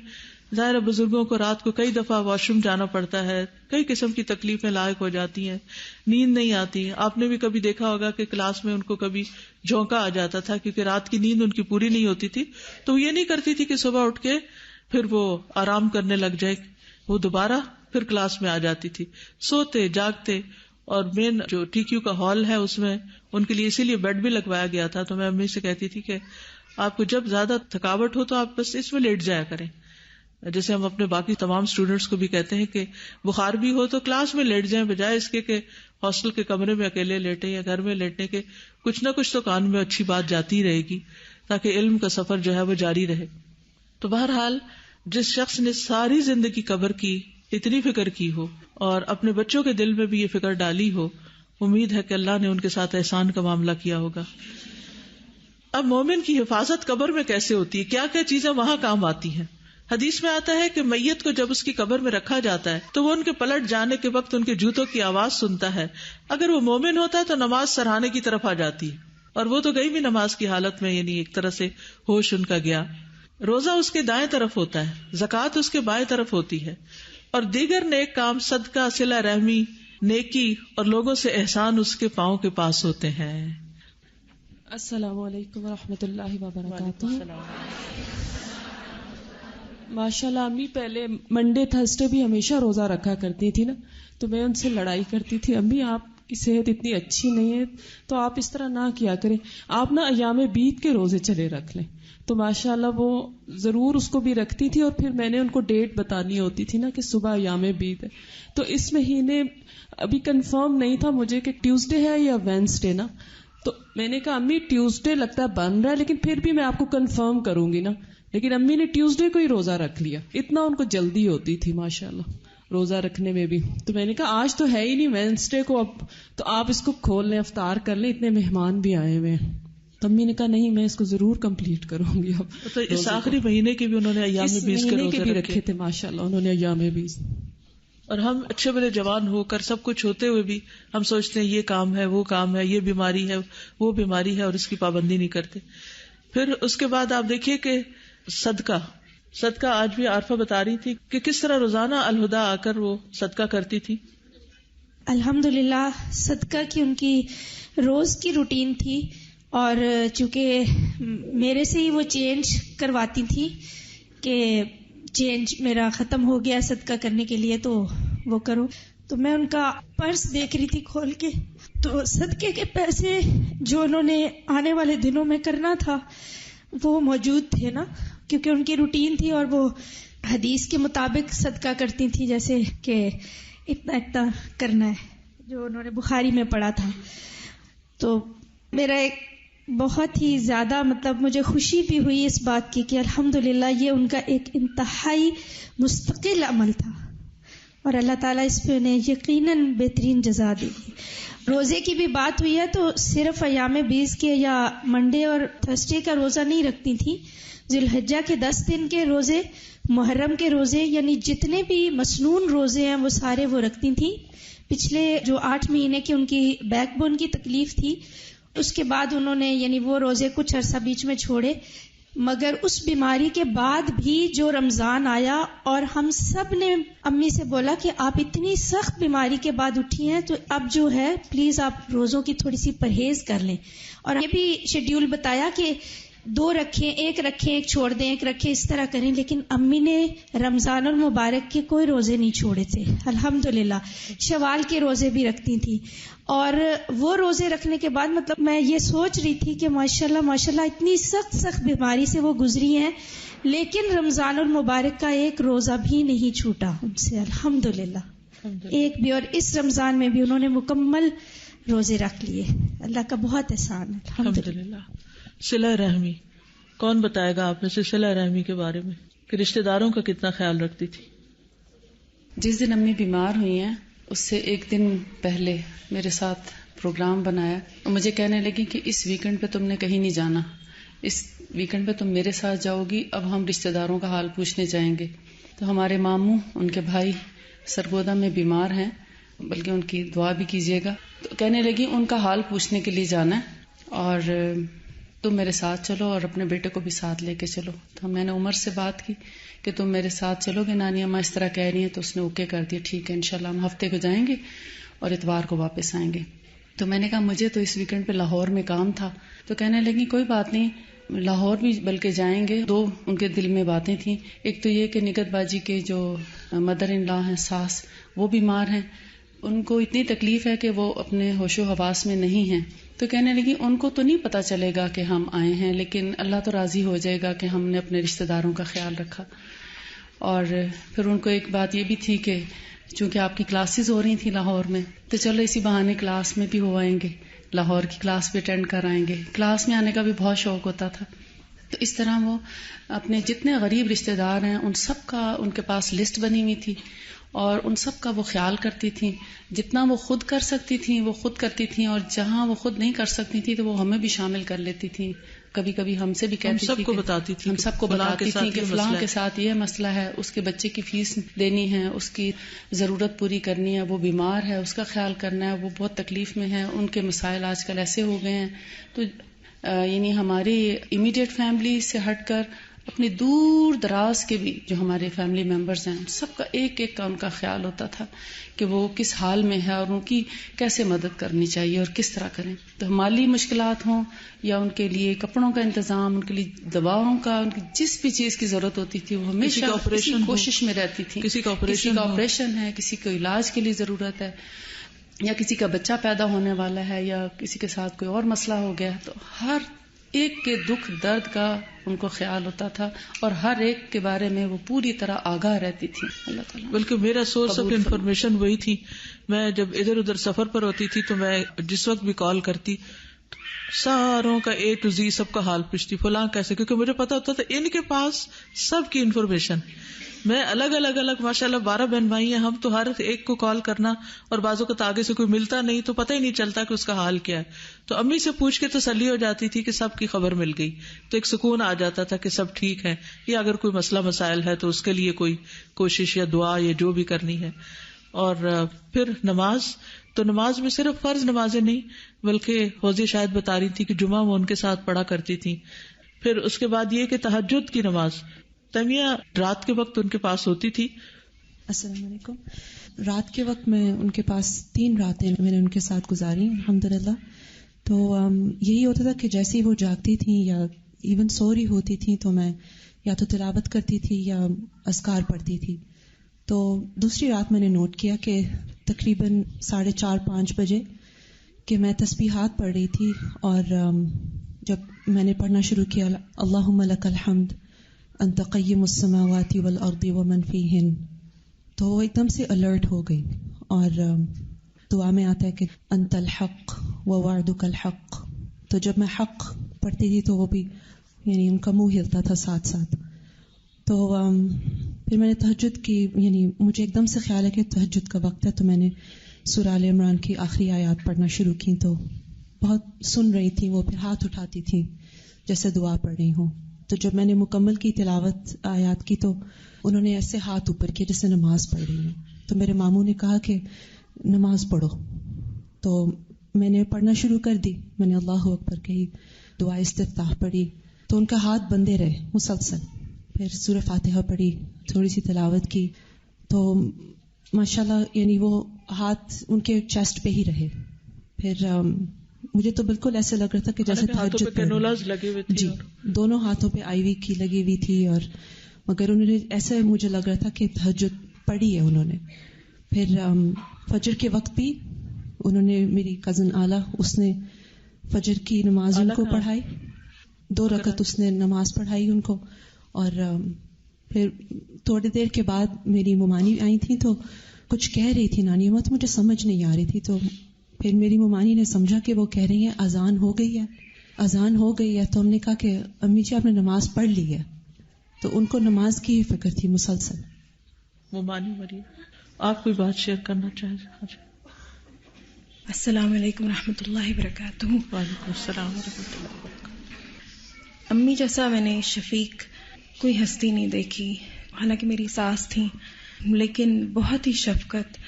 ظاہر بزرگوں کو رات کو کئی دفعہ واش روم جانا پڑتا ہے، کئی قسم کی تکلیفیں لاحق ہو جاتی ہیں، نیند نہیں آتی. آپ نے بھی کبھی دیکھا ہوگا کہ کلاس میں ان کو کبھی جھونکا آ جاتا تھا کیونکہ رات کی نیند ان کی پوری نہیں ہوتی تھی. تو وہ یہ نہیں کرتی تھی کہ صبح اٹھ کے پھر وہ آرام کرنے لگ جائے، وہ دوبارہ پھر کلاس میں آ جاتی تھی. سوتے جاگتے. اور مین جو ٹی کیو کا ہال ہے اس میں ان کے لیے اسی لیے بیڈ بھی لگوایا گیا تھا. تو میں امی سے کہتی تھی کہ آپ کو جب زیادہ تھکاوٹ ہو تو آپ بس اس میں لیٹ جایا کریں. جیسے ہم اپنے باقی تمام اسٹوڈینٹس کو بھی کہتے ہیں کہ بخار بھی ہو تو کلاس میں لیٹ جائیں، بجائے اس کے کہ ہاسٹل کے کمرے میں اکیلے لیٹیں یا گھر میں لیٹنے کے. کچھ نہ کچھ تو کان میں اچھی بات جاتی رہے گی تاکہ علم کا سفر جو ہے وہ جاری رہے. تو بہرحال جس شخص نے ساری زندگی قبر کی اتنی فکر کی ہو اور اپنے بچوں کے دل میں بھی یہ فکر ڈالی ہو، امید ہے کہ اللہ نے ان کے ساتھ احسان کا معاملہ کیا ہوگا. اب مومن کی حفاظت قبر میں کیسے ہوتی ہے، کیا کیا چیزیں وہاں کام آتی ہیں؟ حدیث میں آتا ہے کہ میت کو جب اس کی قبر میں رکھا جاتا ہے تو وہ ان کے پلٹ جانے کے وقت ان کے جوتوں کی آواز سنتا ہے. اگر وہ مومن ہوتا ہے تو نماز سراہنے کی طرف آ جاتی ہے، اور وہ تو گئی بھی نماز کی حالت میں، یعنی ایک طرح سے ہوش ان کا گیا. روزہ اس کے دائیں طرف ہوتا ہے، زکوٰۃ اس کے بائیں طرف ہوتی ہے، اور دیگر نیک کام صدقہ، صلہ رحمی، نیکی اور لوگوں سے احسان اس کے پاؤں کے پاس ہوتے ہیں. السلام علیکم ورحمۃ اللہ وبرکاتہ. ماشاء اللہ امی پہلے منڈے تھرسڈے بھی ہمیشہ روزہ رکھا کرتی تھی نا، تو میں ان سے لڑائی کرتی تھی، امی آپ کی صحت اتنی اچھی نہیں ہے تو آپ اس طرح نہ کیا کریں، آپ نا ایام بیت کے روزے چلے رکھ لیں. تو ماشاء اللہ وہ ضرور اس کو بھی رکھتی تھی، اور پھر میں نے ان کو ڈیٹ بتانی ہوتی تھی نا کہ صبح ایام بیت ہے. تو اس مہینے ابھی کنفرم نہیں تھا مجھے کہ ٹیوزڈے ہے یا وینسڈے نا، تو میں نے کہا امی ٹیوزڈے لگتا ہے بن رہا ہے لیکن پھر بھی میں آپ کو کنفرم کروں گی نا. لیکن امی نے ٹیوزڈے کو ہی روزہ رکھ لیا، اتنا ان کو جلدی ہوتی تھی ماشاءاللہ روزہ رکھنے میں بھی. تو میں نے کہا آج تو ہے ہی نہیں وینسڈے کو، اب تو آپ اس کو کھول لیں، افطار کر لیں، اتنے مہمان بھی آئے ہوئے ہیں. تو امی نے کہا نہیں میں اس کو ضرور کمپلیٹ کروں گی. اب تو اس آخری مہینے کے بھی انہوں نے ایام بیس کے روزے بھی رکھے تھے ماشاءاللہ انہوں نے ایام بیس. اور ہم اچھے بڑے جوان ہو کر سب کچھ ہوتے ہوئے بھی ہم سوچتے ہیں یہ کام ہے، وہ کام ہے، یہ بیماری ہے، وہ بیماری ہے، اور اس کی پابندی نہیں کرتے. پھر اس کے بعد آپ دیکھیے کہ صدقہ آج بھی عارفہ بتا رہی تھی کہ کس طرح روزانہ الہدا آ کر وہ صدقہ کرتی تھی. الحمدللہ صدقہ کی ان کی روز کی روٹین تھی، اور چونکہ میرے سے ہی وہ چینج کرواتی تھی کہ چینج میرا ختم ہو گیا صدقہ کرنے کے لیے تو وہ کرو. تو میں ان کا پرس دیکھ رہی تھی کھول کے، تو صدقے کے پیسے جو انہوں نے آنے والے دنوں میں کرنا تھا وہ موجود تھے نا، کیونکہ ان کی روٹین تھی اور وہ حدیث کے مطابق صدقہ کرتی تھی، جیسے کہ اتنا اتنا کرنا ہے جو انہوں نے بخاری میں پڑھا تھا. تو میرا ایک بہت ہی زیادہ مجھے خوشی بھی ہوئی اس بات کی کہ الحمدللہ یہ ان کا ایک انتہائی مستقل عمل تھا، اور اللہ تعالیٰ اس پہ انہیں یقیناً بہترین جزا دے گی. روزے کی بھی بات ہوئی ہے تو صرف ایام 20 کے یا منڈے اور تھرسڈے کا روزہ نہیں رکھتی تھی، ذی الحجہ کے 10 دن کے روزے، محرم کے روزے، یعنی جتنے بھی مسنون روزے ہیں وہ سارے وہ رکھتی تھیں. پچھلے جو 8 مہینے کی ان کی بیک بون کی تکلیف تھی اس کے بعد انہوں نے یعنی وہ روزے کچھ عرصہ بیچ میں چھوڑے، مگر اس بیماری کے بعد بھی جو رمضان آیا اور ہم سب نے امی سے بولا کہ آپ اتنی سخت بیماری کے بعد اٹھی ہیں تو اب جو ہے پلیز آپ روزوں کی تھوڑی سی پرہیز کر لیں. اور یہ بھی شیڈیول بتایا کہ 2 رکھیں، 1 رکھیں، 1 چھوڑ دیں، 1 رکھیں، اس طرح کریں. لیکن امی نے رمضان المبارک کے کوئی روزے نہیں چھوڑے تھے الحمدللہ. شوال کے روزے بھی رکھتی تھیں، اور وہ روزے رکھنے کے بعد میں یہ سوچ رہی تھی کہ ماشاءاللہ اتنی سخت بیماری سے وہ گزری ہیں، لیکن رمضان المبارک کا ایک روزہ بھی نہیں چھوٹا ان سے الحمدللہ، ایک بھی. اور اس رمضان میں بھی انہوں نے مکمل روزے رکھ لیے. اللہ کا بہت احسان ہے الحمدللہ. صلہ رحمی کون بتائے گا آپ میں سے صلہ رحمی کے بارے میں کہ رشتہ داروں کا کتنا خیال رکھتی تھی؟ جس دن امی بیمار ہوئی ہیں اس سے ایک دن پہلے میرے ساتھ پروگرام بنایا اور مجھے کہنے لگی کہ اس ویکنڈ پہ تم نے کہیں نہیں جانا، اس ویکنڈ پہ تم میرے ساتھ جاؤ گی، اب ہم رشتہ داروں کا حال پوچھنے جائیں گے۔ تو ہمارے ماموں ان کے بھائی سرگودا میں بیمار ہیں، بلکہ ان کی دعا بھی کیجیے گا۔ تو کہنے لگی ان کا حال پوچھنے کے لیے جانا ہے اور تم میرے ساتھ چلو اور اپنے بیٹے کو بھی ساتھ لے کے چلو۔ تو میں نے عمر سے بات کی کہ تم میرے ساتھ چلو گے نانی اماں اس طرح کہہ رہی ہیں، تو اس نے اوکے کر دیا، ٹھیک ہے انشاءاللہ ہم ہفتے کو جائیں گے اور اتوار کو واپس آئیں گے۔ تو میں نے کہا مجھے تو اس ویکنڈ پہ لاہور میں کام تھا۔ تو کہنے لگی کوئی بات نہیں، لاہور بھی بلکہ جائیں گے۔ دو ان کے دل میں باتیں تھیں، ایک تو یہ کہ نگت باجی کے جو مدر ان لا ہیں ساس، وہ بیمار ہیں، ان کو اتنی تکلیف ہے کہ وہ اپنے ہوش و حواس میں نہیں ہیں۔ تو کہنے لگی ان کو تو نہیں پتا چلے گا کہ ہم آئے ہیں، لیکن اللہ تو راضی ہو جائے گا کہ ہم نے اپنے رشتہ داروں کا خیال رکھا۔ اور پھر ان کو ایک بات یہ بھی تھی کہ چونکہ آپ کی کلاسز ہو رہی تھیں لاہور میں، تو چلو اسی بہانے کلاس میں بھی ہو آئیں گے، لاہور کی کلاس بھی اٹینڈ کر آئیں گے۔ کلاس میں آنے کا بھی بہت شوق ہوتا تھا۔ تو اس طرح وہ اپنے جتنے غریب رشتہ دار ہیں ان سب کا ان کے پاس لسٹ بنی ہوئی تھی اور ان سب کا وہ خیال کرتی تھیں۔ جتنا وہ خود کر سکتی تھیں وہ خود کرتی تھیں، اور جہاں وہ خود نہیں کر سکتی تھیں تو وہ ہمیں بھی شامل کر لیتی تھیں۔ کبھی کبھی ہم سے بھی کہتی تھی، ہم سب کو بتاتی تھی کہ فلاں کے ساتھ یہ مسئلہ ہے، اس کے بچے کی فیس دینی ہے، اس کی ضرورت پوری کرنی ہے، وہ بیمار ہے، اس کا خیال کرنا ہے، وہ بہت تکلیف میں ہے، ان کے مسائل آج کل ایسے ہو گئے ہیں۔ تو یعنی ہماری امیڈیٹ فیملی سے ہٹ کر اپنی دور دراز کے بھی جو ہمارے فیملی ممبرز ہیں سب کا ایک ایک کا ان کا خیال ہوتا تھا کہ وہ کس حال میں ہے اور ان کی کیسے مدد کرنی چاہیے اور کس طرح کریں۔ تو مالی مشکلات ہوں یا ان کے لیے کپڑوں کا انتظام، ان کے لیے دواؤں کا، ان کی جس بھی چیز کی ضرورت ہوتی تھی وہ ہمیشہ کوشش میں رہتی تھی۔ کسی کا آپریشن ہے، کسی کو علاج کے لیے ضرورت ہے، یا کسی کا بچہ پیدا ہونے والا ہے، یا کسی کے ساتھ کوئی اور مسئلہ ہو گیا، تو ہر ایک کے دکھ درد کا ان کو خیال ہوتا تھا اور ہر ایک کے بارے میں وہ پوری طرح آگاہ رہتی تھی۔ اللہ تعالیٰ بلکہ میرا سورس آف انفارمیشن وہی تھی۔ میں جب ادھر ادھر سفر پر ہوتی تھی تو میں جس وقت بھی کال کرتی ساروں کا A to Z سب کا حال پوچھتی، فلاں کیسے، کیونکہ مجھے پتا ہوتا تھا ان کے پاس سب کی انفارمیشن۔ میں الگ الگ ماشاءاللہ 12 بہن بھائی ہیں ہم، تو ہر ایک کو کال کرنا، اور بعضوں کو آگے سے کوئی ملتا نہیں تو پتہ ہی نہیں چلتا کہ اس کا حال کیا ہے۔ تو امی سے پوچھ کے تسلی ہو جاتی تھی کہ سب کی خبر مل گئی، تو ایک سکون آ جاتا تھا کہ سب ٹھیک ہے، یا اگر کوئی مسئلہ مسائل ہے تو اس کے لیے کوئی کوشش یا دعا یا جو بھی کرنی ہے۔ اور پھر نماز، تو نماز میں صرف فرض نمازیں نہیں بلکہ فوزی شاید بتا رہی تھی کہ جمعہ وہ ان کے ساتھ پڑھا کرتی تھی۔ پھر اس کے بعد یہ کہ تہجد کی نماز تمیہ رات کے وقت ان کے پاس ہوتی تھی۔ السلام علیکم۔ رات کے وقت میں ان کے پاس 3 راتیں میں نے ان کے ساتھ گزاری الحمدللہ۔ تو یہی ہوتا تھا کہ جیسے ہی وہ جاگتی تھیں یا ایون سو رہی ہوتی تھیں تو میں یا تو تلاوت کرتی تھی یا اذکار پڑھتی تھی۔ تو دوسری رات میں نے نوٹ کیا کہ تقریباً 4:30-5 بجے کہ میں تسبیحات پڑھ رہی تھی، اور جب میں نے پڑھنا شروع کیا اللہم لک الحمد انت قیم السماوات والارض ومن فیہن، تو وہ ایک دم سے الرٹ ہو گئی۔ اور دعا میں آتا ہے کہ انت الحق ووعدک الحق، تو جب میں حق پڑھتی تھی تو وہ بھی یعنی ان کا منہ ہلتا تھا ساتھ ساتھ۔ تو پھر میں نے تہجد کی، یعنی مجھے ایک دم سے خیال ہے کہ تہجد کا وقت ہے، تو میں نے سورہ آل عمران کی آخری آیات پڑھنا شروع کی۔ تو بہت سن رہی تھی وہ، پھر ہاتھ اٹھاتی تھی جیسے دعا پڑھ رہی ہوں۔ تو جب میں نے مکمل کی تلاوت آیات کی تو انہوں نے ایسے ہاتھ اوپر کیے جیسے نماز پڑھ رہی ہوں۔ تو میرے ماموں نے کہا کہ نماز پڑھو، تو میں نے پڑھنا شروع کر دی۔ میں نے اللہ اکبر کہی، دعا استفتاح پڑھی، تو ان کا ہاتھ بندے رہے مسلسل۔ پھر سورہ فاتحہ پڑھی، تھوڑی سی تلاوت کی، تو ماشاءاللہ یعنی وہ ہاتھ ان کے چیسٹ پہ ہی رہے۔ پھر مجھے تو بالکل ایسے لگ رہا تھا کہ جیسے تہجد لگے ہوئے تھے، جی، دونوں ہاتھوں پہ آئی وی کی لگی ہوئی تھی، اور مگر انہوں نے ایسے مجھے لگ رہا تھا کہ تہجد پڑھی ہے انہوں نے۔ پھر فجر کے وقت بھی انہوں نے، میری کزن آلا، اس نے فجر کی نماز ان کو پڑھائی، 2 رکعت اس نے نماز پڑھائی ان کو۔ اور پھر تھوڑی دیر کے بعد میری ممانی آئی تھی تو کچھ کہہ رہی تھی نانی اماں، تو مجھے سمجھ نہیں آ رہی تھی۔ تو پھر میری ممانی نے سمجھا کہ وہ کہہ رہی ہیں اذان ہو گئی ہے، اذان ہو گئی ہے تو ہم نے کہا کہ امی جی آپ نے نماز پڑھ لی ہے، تو ان کو نماز کی ہی فکر تھی مسلسل. وہ مانی مریم آپ کوئی بات شیئر کرنا چاہیں؟ السلام علیکم ورحمۃ اللہ وبرکاتہ. وعلیکم السلام ورحمۃ اللہ وبرکاتہ. امی جیسا میں نے شفیق کوئی ہستی نہیں دیکھی، حالانکہ میری ساس تھیں، لیکن بہت ہی شفقت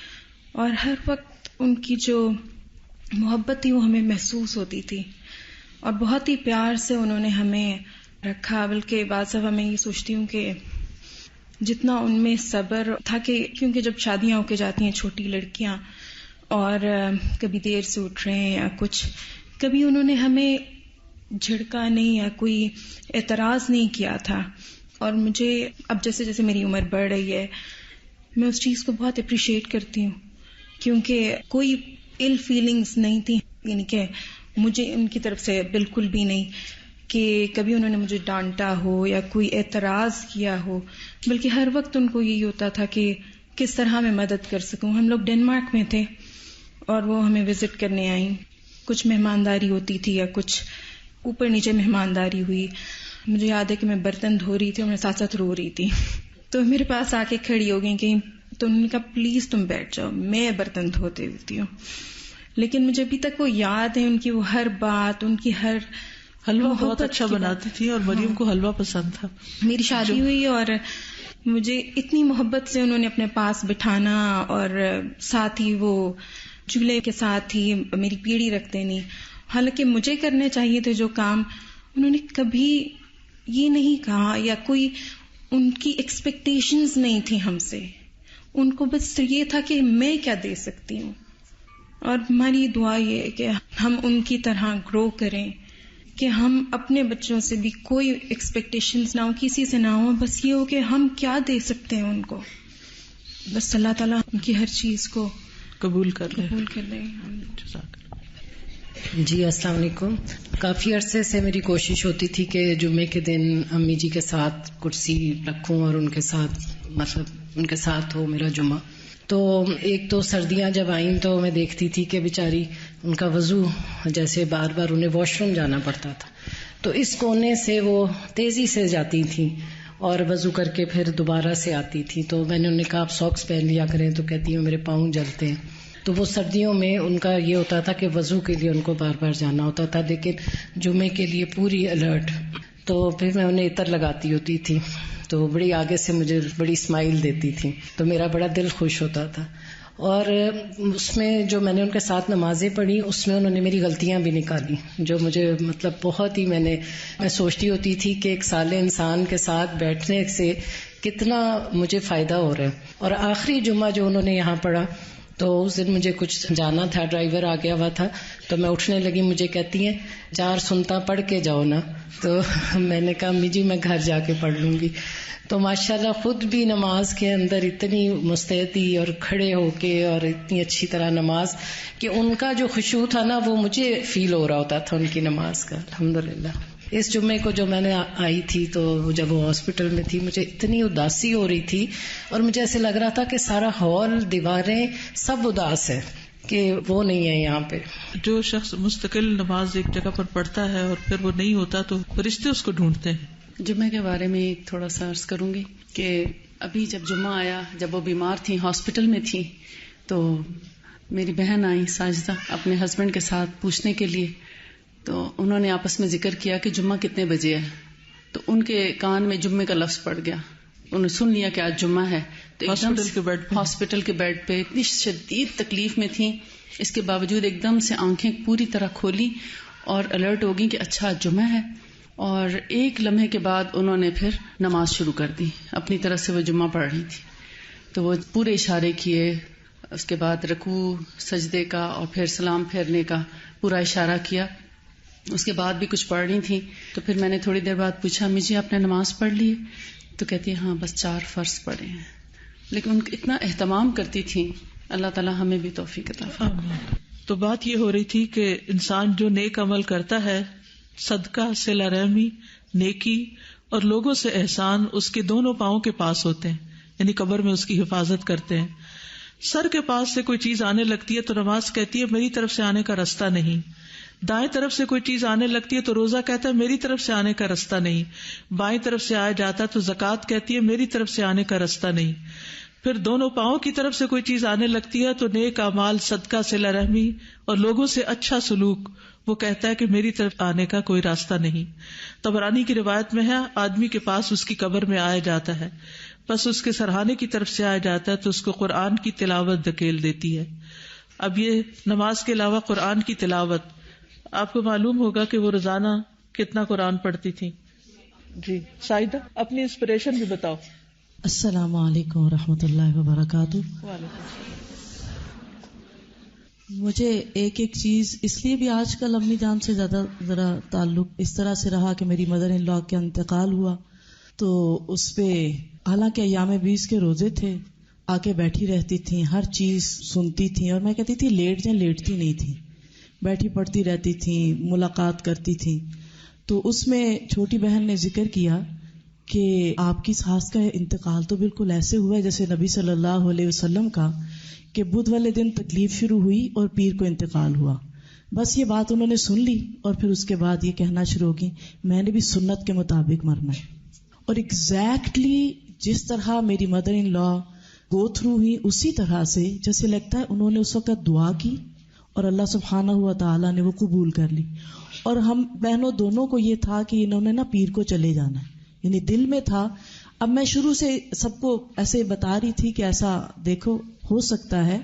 اور ہر وقت ان کی جو محبت تھی وہ ہمیں محسوس ہوتی تھی، اور بہت ہی پیار سے انہوں نے ہمیں رکھا. بلکہ بعض دفعہ میں یہ سوچتی ہوں کہ جتنا ان میں صبر تھا، کہ کیونکہ جب شادیاں ہو کے جاتی ہیں چھوٹی لڑکیاں اور کبھی دیر سے اٹھ رہے ہیں یا کچھ، کبھی انہوں نے ہمیں جھڑکا نہیں یا کوئی اعتراض نہیں کیا تھا. اور مجھے اب جیسے جیسے میری عمر بڑھ رہی ہے میں اس چیز کو بہت اپریشیٹ کرتی ہوں، کیونکہ کوئی ill فیلنگز نہیں تھی، یعنی کہ مجھے ان کی طرف سے بالکل بھی نہیں کہ کبھی انہوں نے مجھے ڈانٹا ہو یا کوئی اعتراض کیا ہو، بلکہ ہر وقت ان کو یہی ہوتا تھا کہ کس طرح میں مدد کر سکوں. ہم لوگ ڈنمارک میں تھے اور وہ ہمیں وزٹ کرنے آئیں، کچھ مہمانداری ہوتی تھی یا کچھ اوپر نیچے مہمانداری ہوئی. مجھے یاد ہے کہ میں برتن دھو رہی تھی اور میں ساتھ ساتھ رو رہی تھی، تو میرے پاس آ کے کھڑی ہو گئی کہ تو انہوں نے کہا پلیز تم بیٹھ جاؤ، میں برتن دھوتے ہوتی ہوں. لیکن مجھے ابھی تک وہ یاد ہے ان کی وہ ہر بات، ان کی ہر حلوہ بہت اچھا بناتی تھی اور مریم کو حلوہ پسند تھا. میری شادی ہوئی اور مجھے اتنی محبت سے انہوں نے اپنے پاس بٹھانا، اور ساتھ ہی وہ چولہے کے ساتھ ہی میری پیڑھی رکھتے نہیں. حالانکہ مجھے کرنے چاہیے تھے جو کام، انہوں نے کبھی یہ نہیں کہا، یا کوئی ان کی ایکسپیکٹیشنز نہیں تھی ہم سے. ان کو بس یہ تھا کہ میں کیا دے سکتی ہوں. اور ہماری دعا یہ ہے کہ ہم ان کی طرح گرو کریں، کہ ہم اپنے بچوں سے بھی کوئی ایکسپیکٹیشنز نہ ہو، کسی سے نہ ہو، بس یہ ہو کہ ہم کیا دے سکتے ہیں ان کو. بس اللہ تعالیٰ ان کی ہر چیز کو قبول کر لیں. جی السلام علیکم. کافی عرصے سے میری کوشش ہوتی تھی کہ جمعے کے دن امی جی کے ساتھ کرسی رکھوں اور ان کے ساتھ مطلب ان کے ساتھ ہو میرا جمعہ. تو ایک تو سردیاں جب آئیں تو میں دیکھتی تھی کہ بیچاری ان کا وضو جیسے بار بار انہیں واش روم جانا پڑتا تھا، تو اس کونے سے وہ تیزی سے جاتی تھیں اور وضو کر کے پھر دوبارہ سے آتی تھی. تو میں نے انہیں کہا آپ ساکس پہن لیا کریں، تو کہتی ہوں میرے پاؤں جلتے ہیں. تو وہ سردیوں میں ان کا یہ ہوتا تھا کہ وضو کے لیے ان کو بار بار جانا ہوتا تھا، لیکن جمعے کے لیے پوری الرٹ. تو پھر میں انہیں عطر لگاتی ہوتی تھی تو بڑی آگے سے مجھے بڑی اسمائل دیتی تھی، تو میرا بڑا دل خوش ہوتا تھا. اور اس میں جو میں نے ان کے ساتھ نمازیں پڑھی اس میں انہوں نے میری غلطیاں بھی نکالی، جو مجھے مطلب بہت ہی میں سوچتی ہوتی تھی کہ ایک سالے انسان کے ساتھ بیٹھنے سے کتنا مجھے فائدہ ہو رہا ہے. اور آخری جمعہ جو انہوں نے یہاں پڑھا تو اس دن مجھے کچھ جانا تھا، ڈرائیور آ گیا ہوا تھا، تو میں اٹھنے لگی، مجھے کہتی ہیں 4 سنتا پڑھ کے جاؤ نا. تو میں نے کہا امی جی میں گھر جا کے پڑھ لوں گی. تو ماشاءاللہ خود بھی نماز کے اندر اتنی مستعدی اور کھڑے ہو کے اور اتنی اچھی طرح نماز کہ ان کا جو خشوع تھا نا وہ مجھے فیل ہو رہا ہوتا تھا ان کی نماز کا. الحمدللہ اس جمعے کو جو میں نے آئی تھی تو جب وہ ہاسپٹل میں تھی مجھے اتنی اداسی ہو رہی تھی اور مجھے ایسے لگ رہا تھا کہ سارا ہال دیواریں سب اداس ہے کہ وہ نہیں ہے یہاں پہ. جو شخص مستقل نماز ایک جگہ پر پڑھتا ہے اور پھر وہ نہیں ہوتا تو فرشتے اس کو ڈھونڈتے ہیں. جمعے کے بارے میں تھوڑا سا عرض کروں گی کہ ابھی جب جمعہ آیا، جب وہ بیمار تھی ہاسپٹل میں تھی، تو میری بہن آئی ساجدہ اپنے ہسبینڈ کے ساتھ پوچھنے کے لیے. تو انہوں نے آپس میں ذکر کیا کہ جمعہ کتنے بجے ہے، تو ان کے کان میں جمعے کا لفظ پڑ گیا. انہوں نے سن لیا کہ آج جمعہ ہے، تو ہاسپٹل کے بیڈ پہ اتنی شدید تکلیف میں تھیں، اس کے باوجود ایک دم سے آنکھیں پوری طرح کھولی اور الرٹ ہو گئی کہ اچھا جمعہ ہے. اور ایک لمحے کے بعد انہوں نے پھر نماز شروع کر دی، اپنی طرف سے وہ جمعہ پڑھ رہی تھی. تو وہ پورے اشارے کیے، اس کے بعد رکوع سجدے کا اور پھر سلام پھیرنے کا پورا اشارہ کیا. اس کے بعد بھی کچھ پڑھ رہی تھی. تو پھر میں نے تھوڑی دیر بعد پوچھا امی جی آپ نے نماز پڑھ لی؟ تو کہتی ہے ہاں بس 4 فرض پڑھے ہیں. لیکن ان اتنا اہتمام کرتی تھی. اللہ تعالیٰ ہمیں بھی توفیق عطا فرمائے. تو بات یہ ہو رہی تھی کہ انسان جو نیک عمل کرتا ہے، صدقہ، صلہ رحمی، نیکی اور لوگوں سے احسان، اس کے دونوں پاؤں کے پاس ہوتے ہیں، یعنی قبر میں اس کی حفاظت کرتے ہیں. سر کے پاس سے کوئی چیز آنے لگتی ہے تو نماز کہتی ہے میری طرف سے آنے کا راستہ نہیں، دائیں طرف سے کوئی چیز آنے لگتی ہے تو روزہ کہتا ہے میری طرف سے آنے کا رستہ نہیں. بائیں طرف سے آیا جاتا تو زکوٰۃ کہتی ہے میری طرف سے آنے کا رستہ نہیں. پھر دونوں پاؤں کی طرف سے کوئی چیز آنے لگتی ہے تو نیک اعمال, صدقہ, صلہ رحمی اور لوگوں سے اچھا سلوک, وہ کہتا ہے کہ میری طرف آنے کا کوئی راستہ نہیں. طبرانی کی روایت میں ہے آدمی کے پاس اس کی قبر میں آیا جاتا ہے, بس اس کے سرہانے کی طرف سے آیا جاتا ہے تو اس کو قرآن کی تلاوت دھکیل دیتی ہے. اب یہ نماز کے علاوہ قرآن کی تلاوت, آپ کو معلوم ہوگا کہ وہ روزانہ کتنا قرآن پڑھتی تھی. جی سائدہ اپنی انسپریشن بھی بتاؤ. السلام علیکم ورحمۃ اللہ وبرکاتہ. مجھے ایک چیز اس لیے بھی آج کل امی جان سے زیادہ ذرا تعلق اس طرح سے رہا کہ میری مدر ان لا کا انتقال ہوا تو اس پہ حالانکہ ایام 20 کے روزے تھے, آ کے بیٹھی رہتی تھیں, ہر چیز سنتی تھیں اور میں کہتی تھی لیٹ جائیں, لیٹتی نہیں تھی, بیٹھی پڑھتی رہتی تھیں, ملاقات کرتی تھیں. تو اس میں چھوٹی بہن نے ذکر کیا کہ آپ کی ساس کا انتقال تو بالکل ایسے ہوا ہے جیسے نبی صلی اللہ علیہ وسلم کا, کہ بدھ والے دن تکلیف شروع ہوئی اور پیر کو انتقال ہوا. بس یہ بات انہوں نے سن لی اور پھر اس کے بعد یہ کہنا شروع ہو گئی میں نے بھی سنت کے مطابق مرنا ہے. اور ایگزیکٹلی جس طرح میری مدر ان لا گو تھرو ہوئی اسی طرح سے جیسے لگتا ہے انہوں نے اس وقت دعا کی اور اللہ سبحانہ ہوا تعالیٰ نے وہ قبول کر لی. اور ہم بہنوں دونوں کو یہ تھا کہ انہوں نے نا پیر کو چلے جانا ہے, یعنی دل میں تھا. اب میں شروع سے سب کو ایسے بتا رہی تھی کہ ایسا دیکھو ہو سکتا ہے.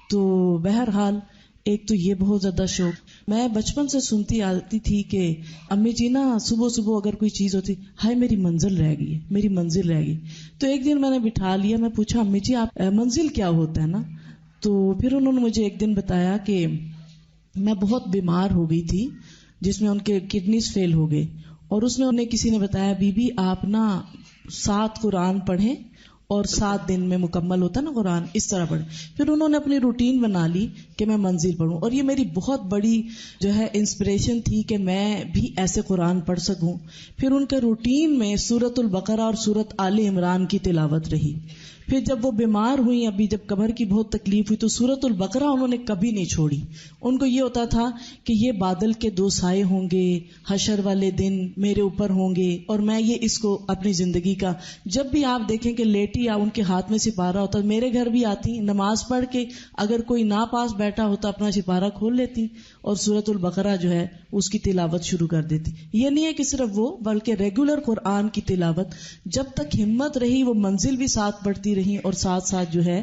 تو بہرحال ایک تو یہ بہت زیادہ شوق, میں بچپن سے سنتی آتی تھی کہ امی جی نا صبح صبح اگر کوئی چیز ہوتی ہائے میری منزل رہ گئی ہے, میری منزل رہ گئی. تو ایک دن میں نے بٹھا لیا, میں پوچھا امی جی آپ منزل کیا ہوتا ہے نا, تو پھر انہوں نے مجھے ایک دن بتایا کہ میں بہت بیمار ہو گئی تھی جس میں ان کے کڈنیز فیل ہو گئے, اور اس میں انہیں کسی نے بتایا بی بی آپ نا 7 قرآن پڑھیں اور 7 دن میں مکمل ہوتا نا قرآن, اس طرح پڑھیں. پھر انہوں نے اپنی روٹین بنا لی کہ میں منزل پڑھوں, اور یہ میری بہت بڑی جو ہے انسپریشن تھی کہ میں بھی ایسے قرآن پڑھ سکوں. پھر ان کے روٹین میں سورۃ البقرہ اور سورۃ آل عمران کی تلاوت رہی. پھر جب وہ بیمار ہوئی, ابھی جب کمر کی بہت تکلیف ہوئی, تو سورۃ البقرہ انہوں نے کبھی نہیں چھوڑی. ان کو یہ ہوتا تھا کہ یہ بادل کے 2 سائے ہوں گے, حشر والے دن میرے اوپر ہوں گے, اور میں یہ اس کو اپنی زندگی کا جب بھی آپ دیکھیں کہ لیٹی یا ان کے ہاتھ میں سپارہ ہوتا, میرے گھر بھی آتی نماز پڑھ کے اگر کوئی نا پاس بیٹھا ہوتا اپنا سپارہ کھول لیتی اور سورۃ البقرہ جو ہے اس کی تلاوت شروع کر دیتی. یہ نہیں ہے کہ صرف وہ, بلکہ ریگولر قرآن کی تلاوت. جب تک ہمت رہی وہ منزل بھی ساتھ پڑھتی رہی اور ساتھ ساتھ جو ہے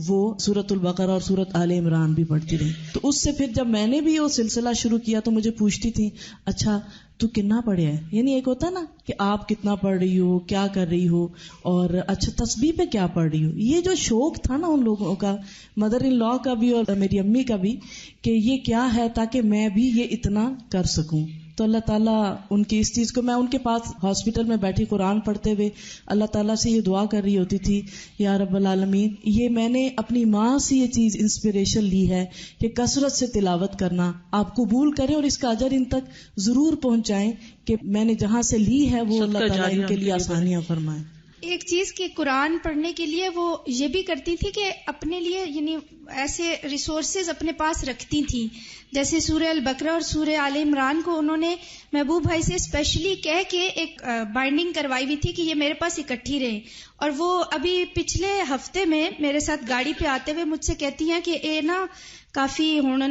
وہ سورۃ البقرہ اور سورۃ آل عمران بھی پڑھتی رہی. تو اس سے پھر جب میں نے بھی وہ سلسلہ شروع کیا تو مجھے پوچھتی تھی اچھا تو کتنا پڑھے ہے, یعنی ایک ہوتا نا کہ آپ کتنا پڑھ رہی ہو, کیا کر رہی ہو, اور اچھا تسبیح پہ کیا پڑھ رہی ہو. یہ جو شوق تھا نا ان لوگوں کا, مدر ان لا کا بھی اور میری امی کا بھی, کہ یہ کیا ہے تاکہ میں بھی یہ اتنا کر سکوں. تو اللہ تعالیٰ ان کی اس چیز کو, میں ان کے پاس ہاسپٹل میں بیٹھی قرآن پڑھتے ہوئے اللہ تعالیٰ سے یہ دعا کر رہی ہوتی تھی یا رب العالمین, یہ میں نے اپنی ماں سے یہ چیز انسپریشن لی ہے کہ کثرت سے تلاوت کرنا, آپ قبول کریں اور اس کا اجر ان تک ضرور پہنچائیں کہ میں نے جہاں سے لی ہے وہ اللہ تعالیٰ ان کے لیے آسانیاں فرمائیں. ایک چیز کہ قرآن پڑھنے کے لیے وہ یہ بھی کرتی تھی کہ اپنے لیے یعنی ایسے ریسورسز اپنے پاس رکھتی تھیں, جیسے سورہ البقرہ اور سورہ آل عمران کو انہوں نے محبوب بھائی سے اسپیشلی کہہ کے ایک بائنڈنگ کروائی ہوئی تھی کہ یہ میرے پاس اکٹھی رہے. اور وہ ابھی پچھلے ہفتے میں میرے ساتھ گاڑی پہ آتے ہوئے مجھ سے کہتی ہیں کہ اے نا کافی ہونا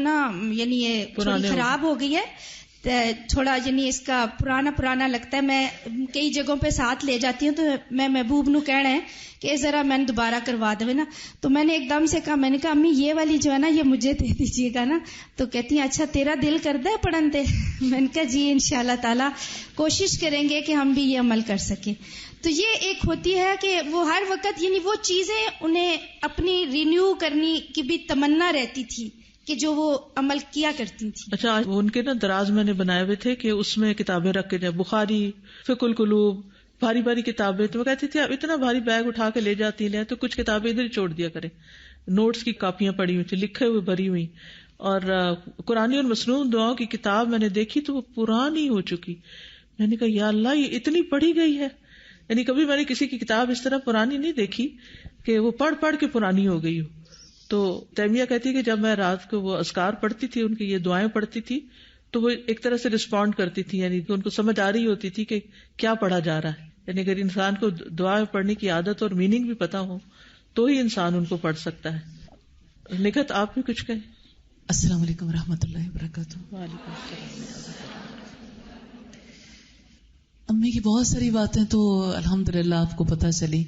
یعنی یہ تھوڑی خراب ہو گئی ہے, تھوڑا یعنی اس کا پرانا لگتا ہے. میں کئی جگہوں پہ ساتھ لے جاتی ہوں تو میں محبوب نو کہنا ہے کہ ذرا میں نے دوبارہ کروا دے نا. تو میں نے ایک دم سے کہا, میں نے کہا امی یہ والی جو ہے نا یہ مجھے دے دیجیے گا نا. تو کہتی ہیں اچھا تیرا دل کرتا ہے پڑھن تے. میں نے کہا جی انشاءاللہ تعالی کوشش کریں گے کہ ہم بھی یہ عمل کر سکیں. تو یہ ایک ہوتی ہے کہ وہ ہر وقت یعنی وہ چیزیں انہیں اپنی رینیو کرنے کی بھی تمنا رہتی تھی کہ جو وہ عمل کیا کرتی تھی. اچھا ان کے نا دراز میں نے بنائے ہوئے تھے کہ اس میں کتابیں رکھ کے جائے, بخاری, فقہ القلوب, بھاری کتابیں. تو وہ کہتی تھی آپ اتنا بھاری بیگ اٹھا کے لے جاتی ہیں تو کچھ کتابیں ادھر ہی چھوڑ دیا کریں. نوٹس کی کاپیاں پڑی ہوئی تھی, لکھے ہوئے بھری ہوئی. اور قرآنی اور مسنون دعاؤں کی کتاب میں نے دیکھی تو وہ پرانی ہو چکی. میں نے کہا یا اللہ یہ اتنی پڑھی گئی ہے, یعنی کبھی میں نے کسی کی کتاب اس طرح پرانی نہیں دیکھی کہ وہ پڑھ کے پرانی ہو گئی ہو. تو تیمیہ کہتی کہ جب میں رات کو وہ اذکار پڑھتی تھی, ان کی یہ دعائیں پڑھتی تھی, تو وہ ایک طرح سے رسپونڈ کرتی تھی، یعنی کہ ان کو سمجھ آ رہی ہوتی تھی کہ کیا پڑھا جا رہا ہے. یعنی اگر انسان کو دعا پڑھنے کی عادت اور میننگ بھی پتا ہو تو ہی انسان ان کو پڑھ سکتا ہے. نکھت آپ بھی کچھ کہیں. السلام علیکم ورحمۃ اللہ وبرکاتہ. وعلیکم السلام. امی کی بہت ساری باتیں تو الحمدللہ آپ کو پتہ چلی.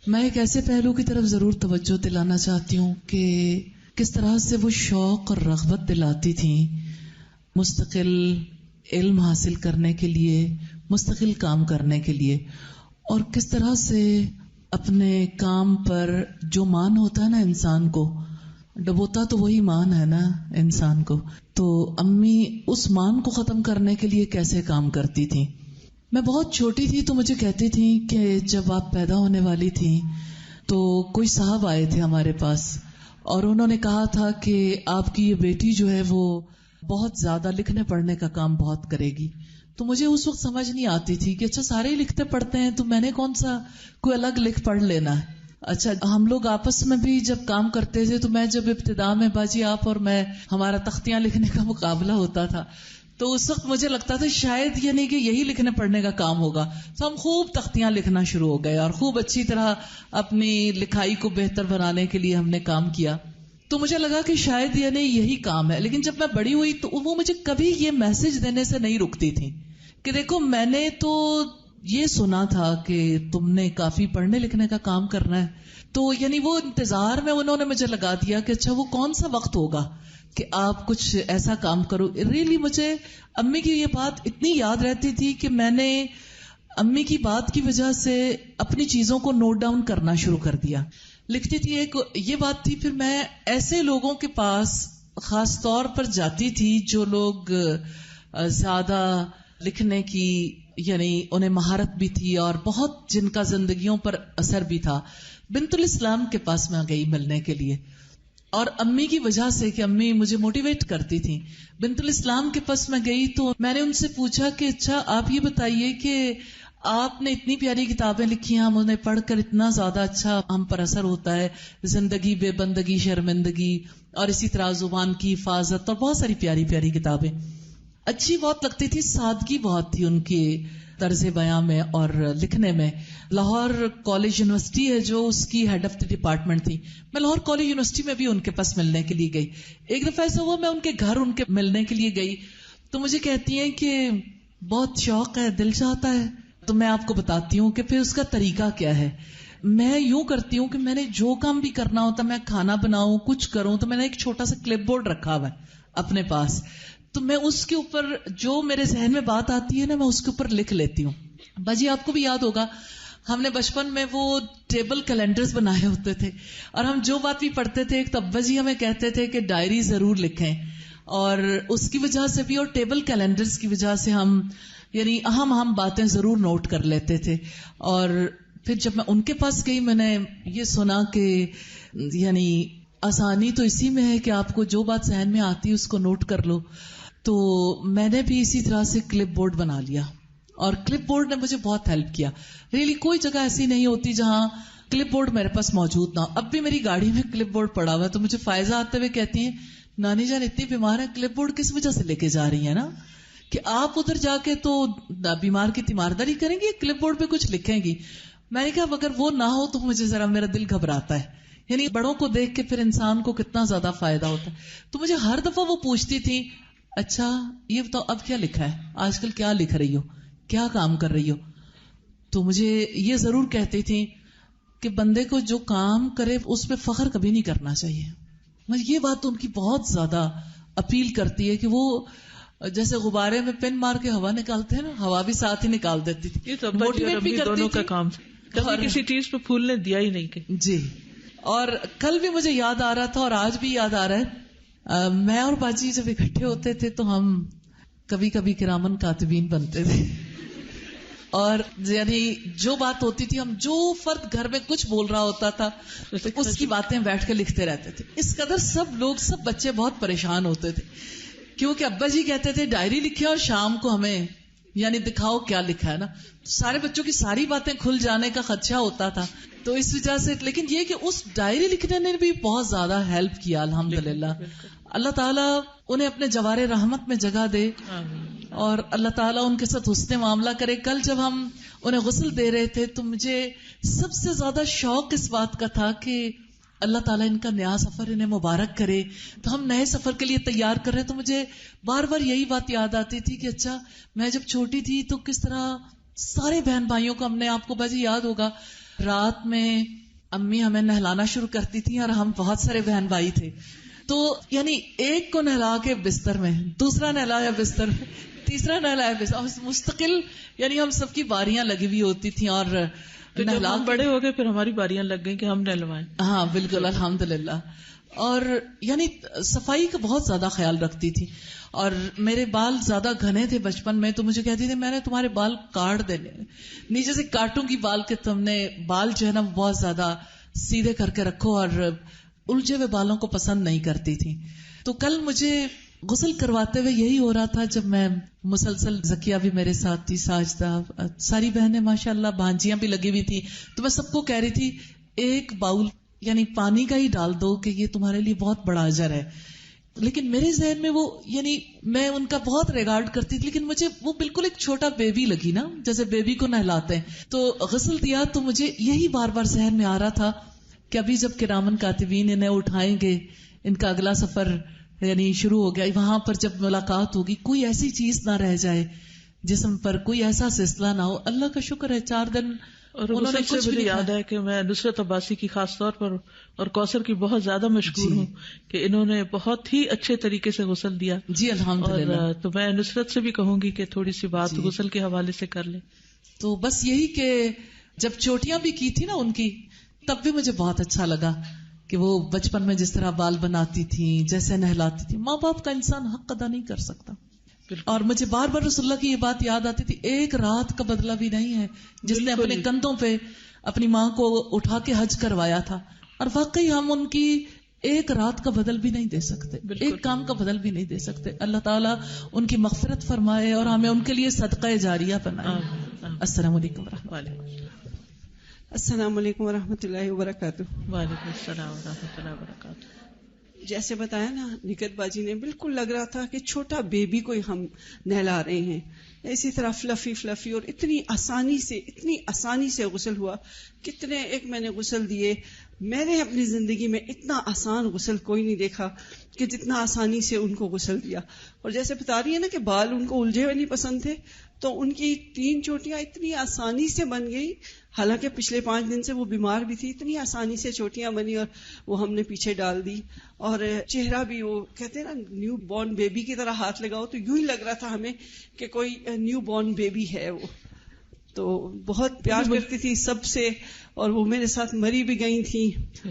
میں ایک ایسے پہلو کی طرف ضرور توجہ دلانا چاہتی ہوں کہ کس طرح سے وہ شوق اور رغبت دلاتی تھیں مستقل علم حاصل کرنے کے لیے، مستقل کام کرنے کے لیے، اور کس طرح سے اپنے کام پر جو مان ہوتا ہے نا انسان کو، ڈبوتا تو وہی مان ہے نا انسان کو، تو امی اس مان کو ختم کرنے کے لیے کیسے کام کرتی تھیں. میں بہت چھوٹی تھی تو مجھے کہتی تھیں کہ جب آپ پیدا ہونے والی تھیں تو کوئی صاحب آئے تھے ہمارے پاس اور انہوں نے کہا تھا کہ آپ کی یہ بیٹی جو ہے وہ بہت زیادہ لکھنے پڑھنے کا کام بہت کرے گی. تو مجھے اس وقت سمجھ نہیں آتی تھی کہ اچھا سارے ہی لکھتے پڑھتے ہیں تو میں نے کون سا کوئی الگ لکھ پڑھ لینا ہے. اچھا ہم لوگ آپس میں بھی جب کام کرتے تھے تو میں جب ابتدا میں باجی آپ اور میں ہمارا تختیاں لکھنے کا مقابلہ ہوتا تھا تو اس وقت مجھے لگتا تھا شاید یعنی کہ یہی لکھنے پڑھنے کا کام ہوگا. تو ہم خوب تختیاں لکھنا شروع ہو گئے اور خوب اچھی طرح اپنی لکھائی کو بہتر بنانے کے لیے ہم نے کام کیا. تو مجھے لگا کہ شاید یعنی یہی کام ہے. لیکن جب میں بڑی ہوئی تو وہ مجھے کبھی یہ میسج دینے سے نہیں رکتی تھی کہ دیکھو میں نے تو یہ سنا تھا کہ تم نے کافی پڑھنے لکھنے کا کام کرنا ہے. تو یعنی وہ انتظار میں انہوں نے مجھے لگا دیا کہ اچھا وہ کون سا وقت ہوگا کہ آپ کچھ ایسا کام کرو. ریلی مجھے امی کی یہ بات اتنی یاد رہتی تھی کہ میں نے امی کی بات کی وجہ سے اپنی چیزوں کو نوٹ ڈاؤن کرنا شروع کر دیا. لکھتی تھی ایک یہ بات تھی. پھر میں ایسے لوگوں کے پاس خاص طور پر جاتی تھی جو لوگ زیادہ لکھنے کی یعنی انہیں مہارت بھی تھی اور بہت جن کا زندگیوں پر اثر بھی تھا. بنت الاسلام کے پاس میں گئی ملنے کے لیے اور امی کی وجہ سے کہ امی مجھے موٹیویٹ کرتی تھی. بنت الاسلام کے پاس میں گئی تو میں نے ان سے پوچھا کہ اچھا آپ یہ بتائیے کہ آپ نے اتنی پیاری کتابیں لکھی ہیں، ہم انہیں پڑھ کر اتنا زیادہ اچھا ہم پر اثر ہوتا ہے، زندگی بے بندگی شرمندگی اور اسی طرح زبان کی حفاظت اور بہت ساری پیاری پیاری کتابیں. اچھی بہت لگتی تھی، سادگی بہت تھی ان کی طرز بیاں میں اور لکھنے میں. لاہور کالج یونیورسٹی ہے جو اس کی ہیڈ آف دی ڈپارٹمنٹ تھی. میں لاہور کالج یونیورسٹی میں بھی ان کے پاس ملنے کے لیے گئی. ایک دفعہ ایسا ہوا میں ان کے گھر ان کے ملنے کے لیے گئی تو مجھے کہتی ہیں کہ بہت شوق ہے، دل چاہتا ہے. تو میں آپ کو بتاتی ہوں کہ پھر اس کا طریقہ کیا ہے. میں یوں کرتی ہوں کہ میں نے جو کام بھی کرنا ہوتا، میں کھانا بناؤں کچھ کروں تو میں نے ایک چھوٹا سا کلپ بورڈ رکھا ہوا ہے اپنے پاس. تو میں اس کے اوپر جو میرے ذہن میں بات آتی ہے نا میں اس کے اوپر لکھ لیتی ہوں. باجی آپ کو بھی یاد ہوگا ہم نے بچپن میں وہ ٹیبل کیلنڈرز بنائے ہوتے تھے اور ہم جو بات بھی پڑھتے تھے ایک تو ابا جی ہمیں کہتے تھے کہ ڈائری ضرور لکھیں، اور اس کی وجہ سے بھی اور ٹیبل کیلنڈرز کی وجہ سے ہم یعنی اہم باتیں ضرور نوٹ کر لیتے تھے. اور پھر جب میں ان کے پاس گئی میں نے یہ سنا کہ یعنی آسانی تو اسی میں ہے کہ آپ کو جو بات ذہن میں آتی ہے اس کو نوٹ کر لو. تو میں نے بھی اسی طرح سے کلپ بورڈ بنا لیا اور کلپ بورڈ نے مجھے بہت ہیلپ کیا. ریلی کوئی جگہ ایسی نہیں ہوتی جہاں کلپ بورڈ میرے پاس موجود نہ ہو. اب بھی میری گاڑی میں کلپ بورڈ پڑا ہوا ہے تو مجھے فائزہ آتے ہوئے کہتی ہیں نانی جان اتنی بیمار ہے کلپ بورڈ کس وجہ سے لے کے جا رہی ہیں نا کہ آپ ادھر جا کے تو بیمار کی تیمارداری کریں گی، کلپ بورڈ پہ کچھ لکھیں گی. میں نے کہا اگر وہ نہ ہو تو مجھے ذرا میرا دل گھبراتا ہے. یعنی بڑوں کو دیکھ کے پھر انسان کو کتنا زیادہ فائدہ ہوتا ہے. تو مجھے ہر دفعہ وہ پوچھتی تھی اچھا یہ بتاؤ اب کیا لکھا ہے، آج کل کیا لکھ رہی ہو، کیا کام کر رہی ہو. تو مجھے یہ ضرور کہتی تھی کہ بندے کو جو کام کرے اس پہ فخر کبھی نہیں کرنا چاہیے. مجھے یہ بات ان کی بہت زیادہ اپیل کرتی ہے کہ وہ جیسے غبارے میں پن مار کے ہوا نکالتے ہیں نا، ہوا بھی ساتھ ہی نکال دیتی تھی. یہ تو موٹیویٹ بھی کرتی تھی. کا کام کبھی کسی چیز پہ پھولنے دیا ہی نہیں کہ جی. اور کل بھی مجھے یاد آ رہا تھا اور آج بھی یاد آ رہا ہے، میں اور باجی جب اکٹھے ہوتے تھے تو ہم کبھی کبھی کرامن کاتبین بنتے تھے اور یعنی جو بات ہوتی تھی ہم جو فرد گھر میں کچھ بول رہا ہوتا تھا اس کی باتیں بیٹھ کے لکھتے رہتے تھے. اس قدر سب لوگ سب بچے بہت پریشان ہوتے تھے کیونکہ ابا جی کہتے تھے ڈائری لکھے اور شام کو ہمیں یعنی دکھاؤ کیا لکھا ہے نا. سارے بچوں کی ساری باتیں کھل جانے کا خدشہ ہوتا تھا تو اس وجہ سے. لیکن یہ کہ اس ڈائری لکھنے نے بھی بہت زیادہ ہیلپ کیا الحمدللہ. اللہ تعالیٰ انہیں اپنے جوار رحمت میں جگہ دے اور اللہ تعالیٰ ان کے ساتھ حسن معاملہ کرے. کل جب ہم انہیں غسل دے رہے تھے تو مجھے سب سے زیادہ شوق اس بات کا تھا کہ اللہ تعالیٰ ان کا نیا سفر انہیں مبارک کرے. تو ہم نئے سفر کے لیے تیار کر رہے تو مجھے بار بار یہی بات یاد آتی تھی کہ اچھا میں جب چھوٹی تھی تو کس طرح سارے بہن بھائیوں کو ہم نے, آپ کو بجے یاد ہوگا, رات میں امی ہمیں نہلانا شروع کرتی تھی اور ہم بہت سارے بہن بھائی تھے, تو یعنی ایک کو نہلا کے بستر میں, دوسرا نہلایا بستر میں, تیسرا نہلایا بستر, اور مستقل یعنی ہم سب کی باریاں لگی ہوئی ہوتی تھیں. اور جب ہم بڑے ہو گئے پھر ہماری باریاں لگ گئیں کہ ہم نہلوائیں. ہاں بالکل, الحمدللہ. اور یعنی صفائی کا بہت زیادہ خیال رکھتی تھی. اور میرے بال زیادہ گھنے تھے بچپن میں, تو مجھے کہتی تھی میں نے تمہارے بال کاٹ دینے, نیچے سے کاٹوں کی بال کے تم نے بال جو ہے نا بہت زیادہ سیدھے کر کے رکھو, اور الجھے ہوئے بالوں کو پسند نہیں کرتی تھی. تو کل مجھے غسل کرواتے ہوئے یہی ہو رہا تھا, جب میں مسلسل, زکیہ بھی میرے ساتھ تھی, ساجدہ, ساری بہنیں ماشاءاللہ, بھانجیاں بھی لگی ہوئی تھی, تو میں سب کو کہہ رہی تھی ایک باؤل یعنی پانی کا ہی ڈال دو کہ یہ تمہارے لیے بہت بڑا اجر ہے. لیکن میرے ذہن میں وہ یعنی میں ان کا بہت ریگارڈ کرتی تھی, لیکن مجھے وہ بالکل ایک چھوٹا بیبی لگی نا, جیسے بیبی کو نہلاتے ہیں. تو غسل دیا تو مجھے یہی بار بار ذہن میں آ رہا تھا کہ ابھی جب کرامن کاتبین انہیں اٹھائیں گے, ان کا اگلا سفر یعنی شروع ہو گیا, وہاں پر جب ملاقات ہوگی کوئی ایسی چیز نہ رہ جائے جسم پر, کوئی ایسا سلسلہ نہ ہو. اللہ کا شکر ہے 4 دن. اور غسل سے مجھے یاد ہے کہ میں نصرت عباسی کی خاص طور پر اور کوثر کی بہت زیادہ مشکور ہوں کہ انہوں نے بہت ہی اچھے طریقے سے غسل دیا. جی الحمدللہ. اور تو میں نصرت سے بھی کہوں گی کہ تھوڑی سی بات غسل کے حوالے سے کر لیں. تو بس یہی کہ جب چوٹیاں بھی کی تھی نا ان کی, تب بھی مجھے بہت اچھا لگا کہ وہ بچپن میں جس طرح بال بناتی تھیں, جیسے نہلاتی تھی. ماں باپ کا انسان حق ادا نہیں کر سکتا. اور مجھے بار بار رسول اللہ کی یہ بات یاد آتی تھی, ایک رات کا بدلہ بھی نہیں ہے جس نے اپنے کندھوں پہ اپنی ماں کو اٹھا کے حج کروایا تھا. اور واقعی ہم ان کی ایک رات کا بدل بھی نہیں دے سکتے, ایک کام کا بدل بھی نہیں دے سکتے. اللہ تعالیٰ ان کی مغفرت فرمائے اور ہمیں ان کے لیے صدقہ جاریہ بنائے. السلام علیکم ورحمۃ اللہ. السلام علیکم ورحمۃ اللہ وبرکاتہ. وعلیکم السلام ورحمۃ اللہ وبرکاتہ. جیسے بتایا نا نکت باجی نے, بالکل لگ رہا تھا کہ چھوٹا بیبی کو ہم نہلا رہے ہیں. اسی طرح فلفی اور اتنی آسانی سے غسل ہوا. کتنے ایک میں نے غسل دیے, میں نے اپنی زندگی میں اتنا آسان غسل کوئی نہیں دیکھا کہ جتنا آسانی سے ان کو غسل دیا. اور جیسے بتا رہی ہے نا کہ بال ان کو الجھے ہوئے نہیں پسند تھے, تو ان کی 3 چوٹیاں اتنی آسانی سے بن گئی. حالانکہ پچھلے 5 دن سے وہ بیمار بھی تھی, اتنی آسانی سے چوٹیاں بنی اور وہ ہم نے پیچھے ڈال دی. اور چہرہ بھی وہ کہتے ہیں نا نیو بورن بیبی کی طرح ہاتھ لگاؤ تو یوں ہی لگ رہا تھا ہمیں کہ کوئی نیو بورن بیبی ہے وہ. تو بہت پیار کرتی تھی سب سے, اور وہ میرے ساتھ مری بھی گئی تھی.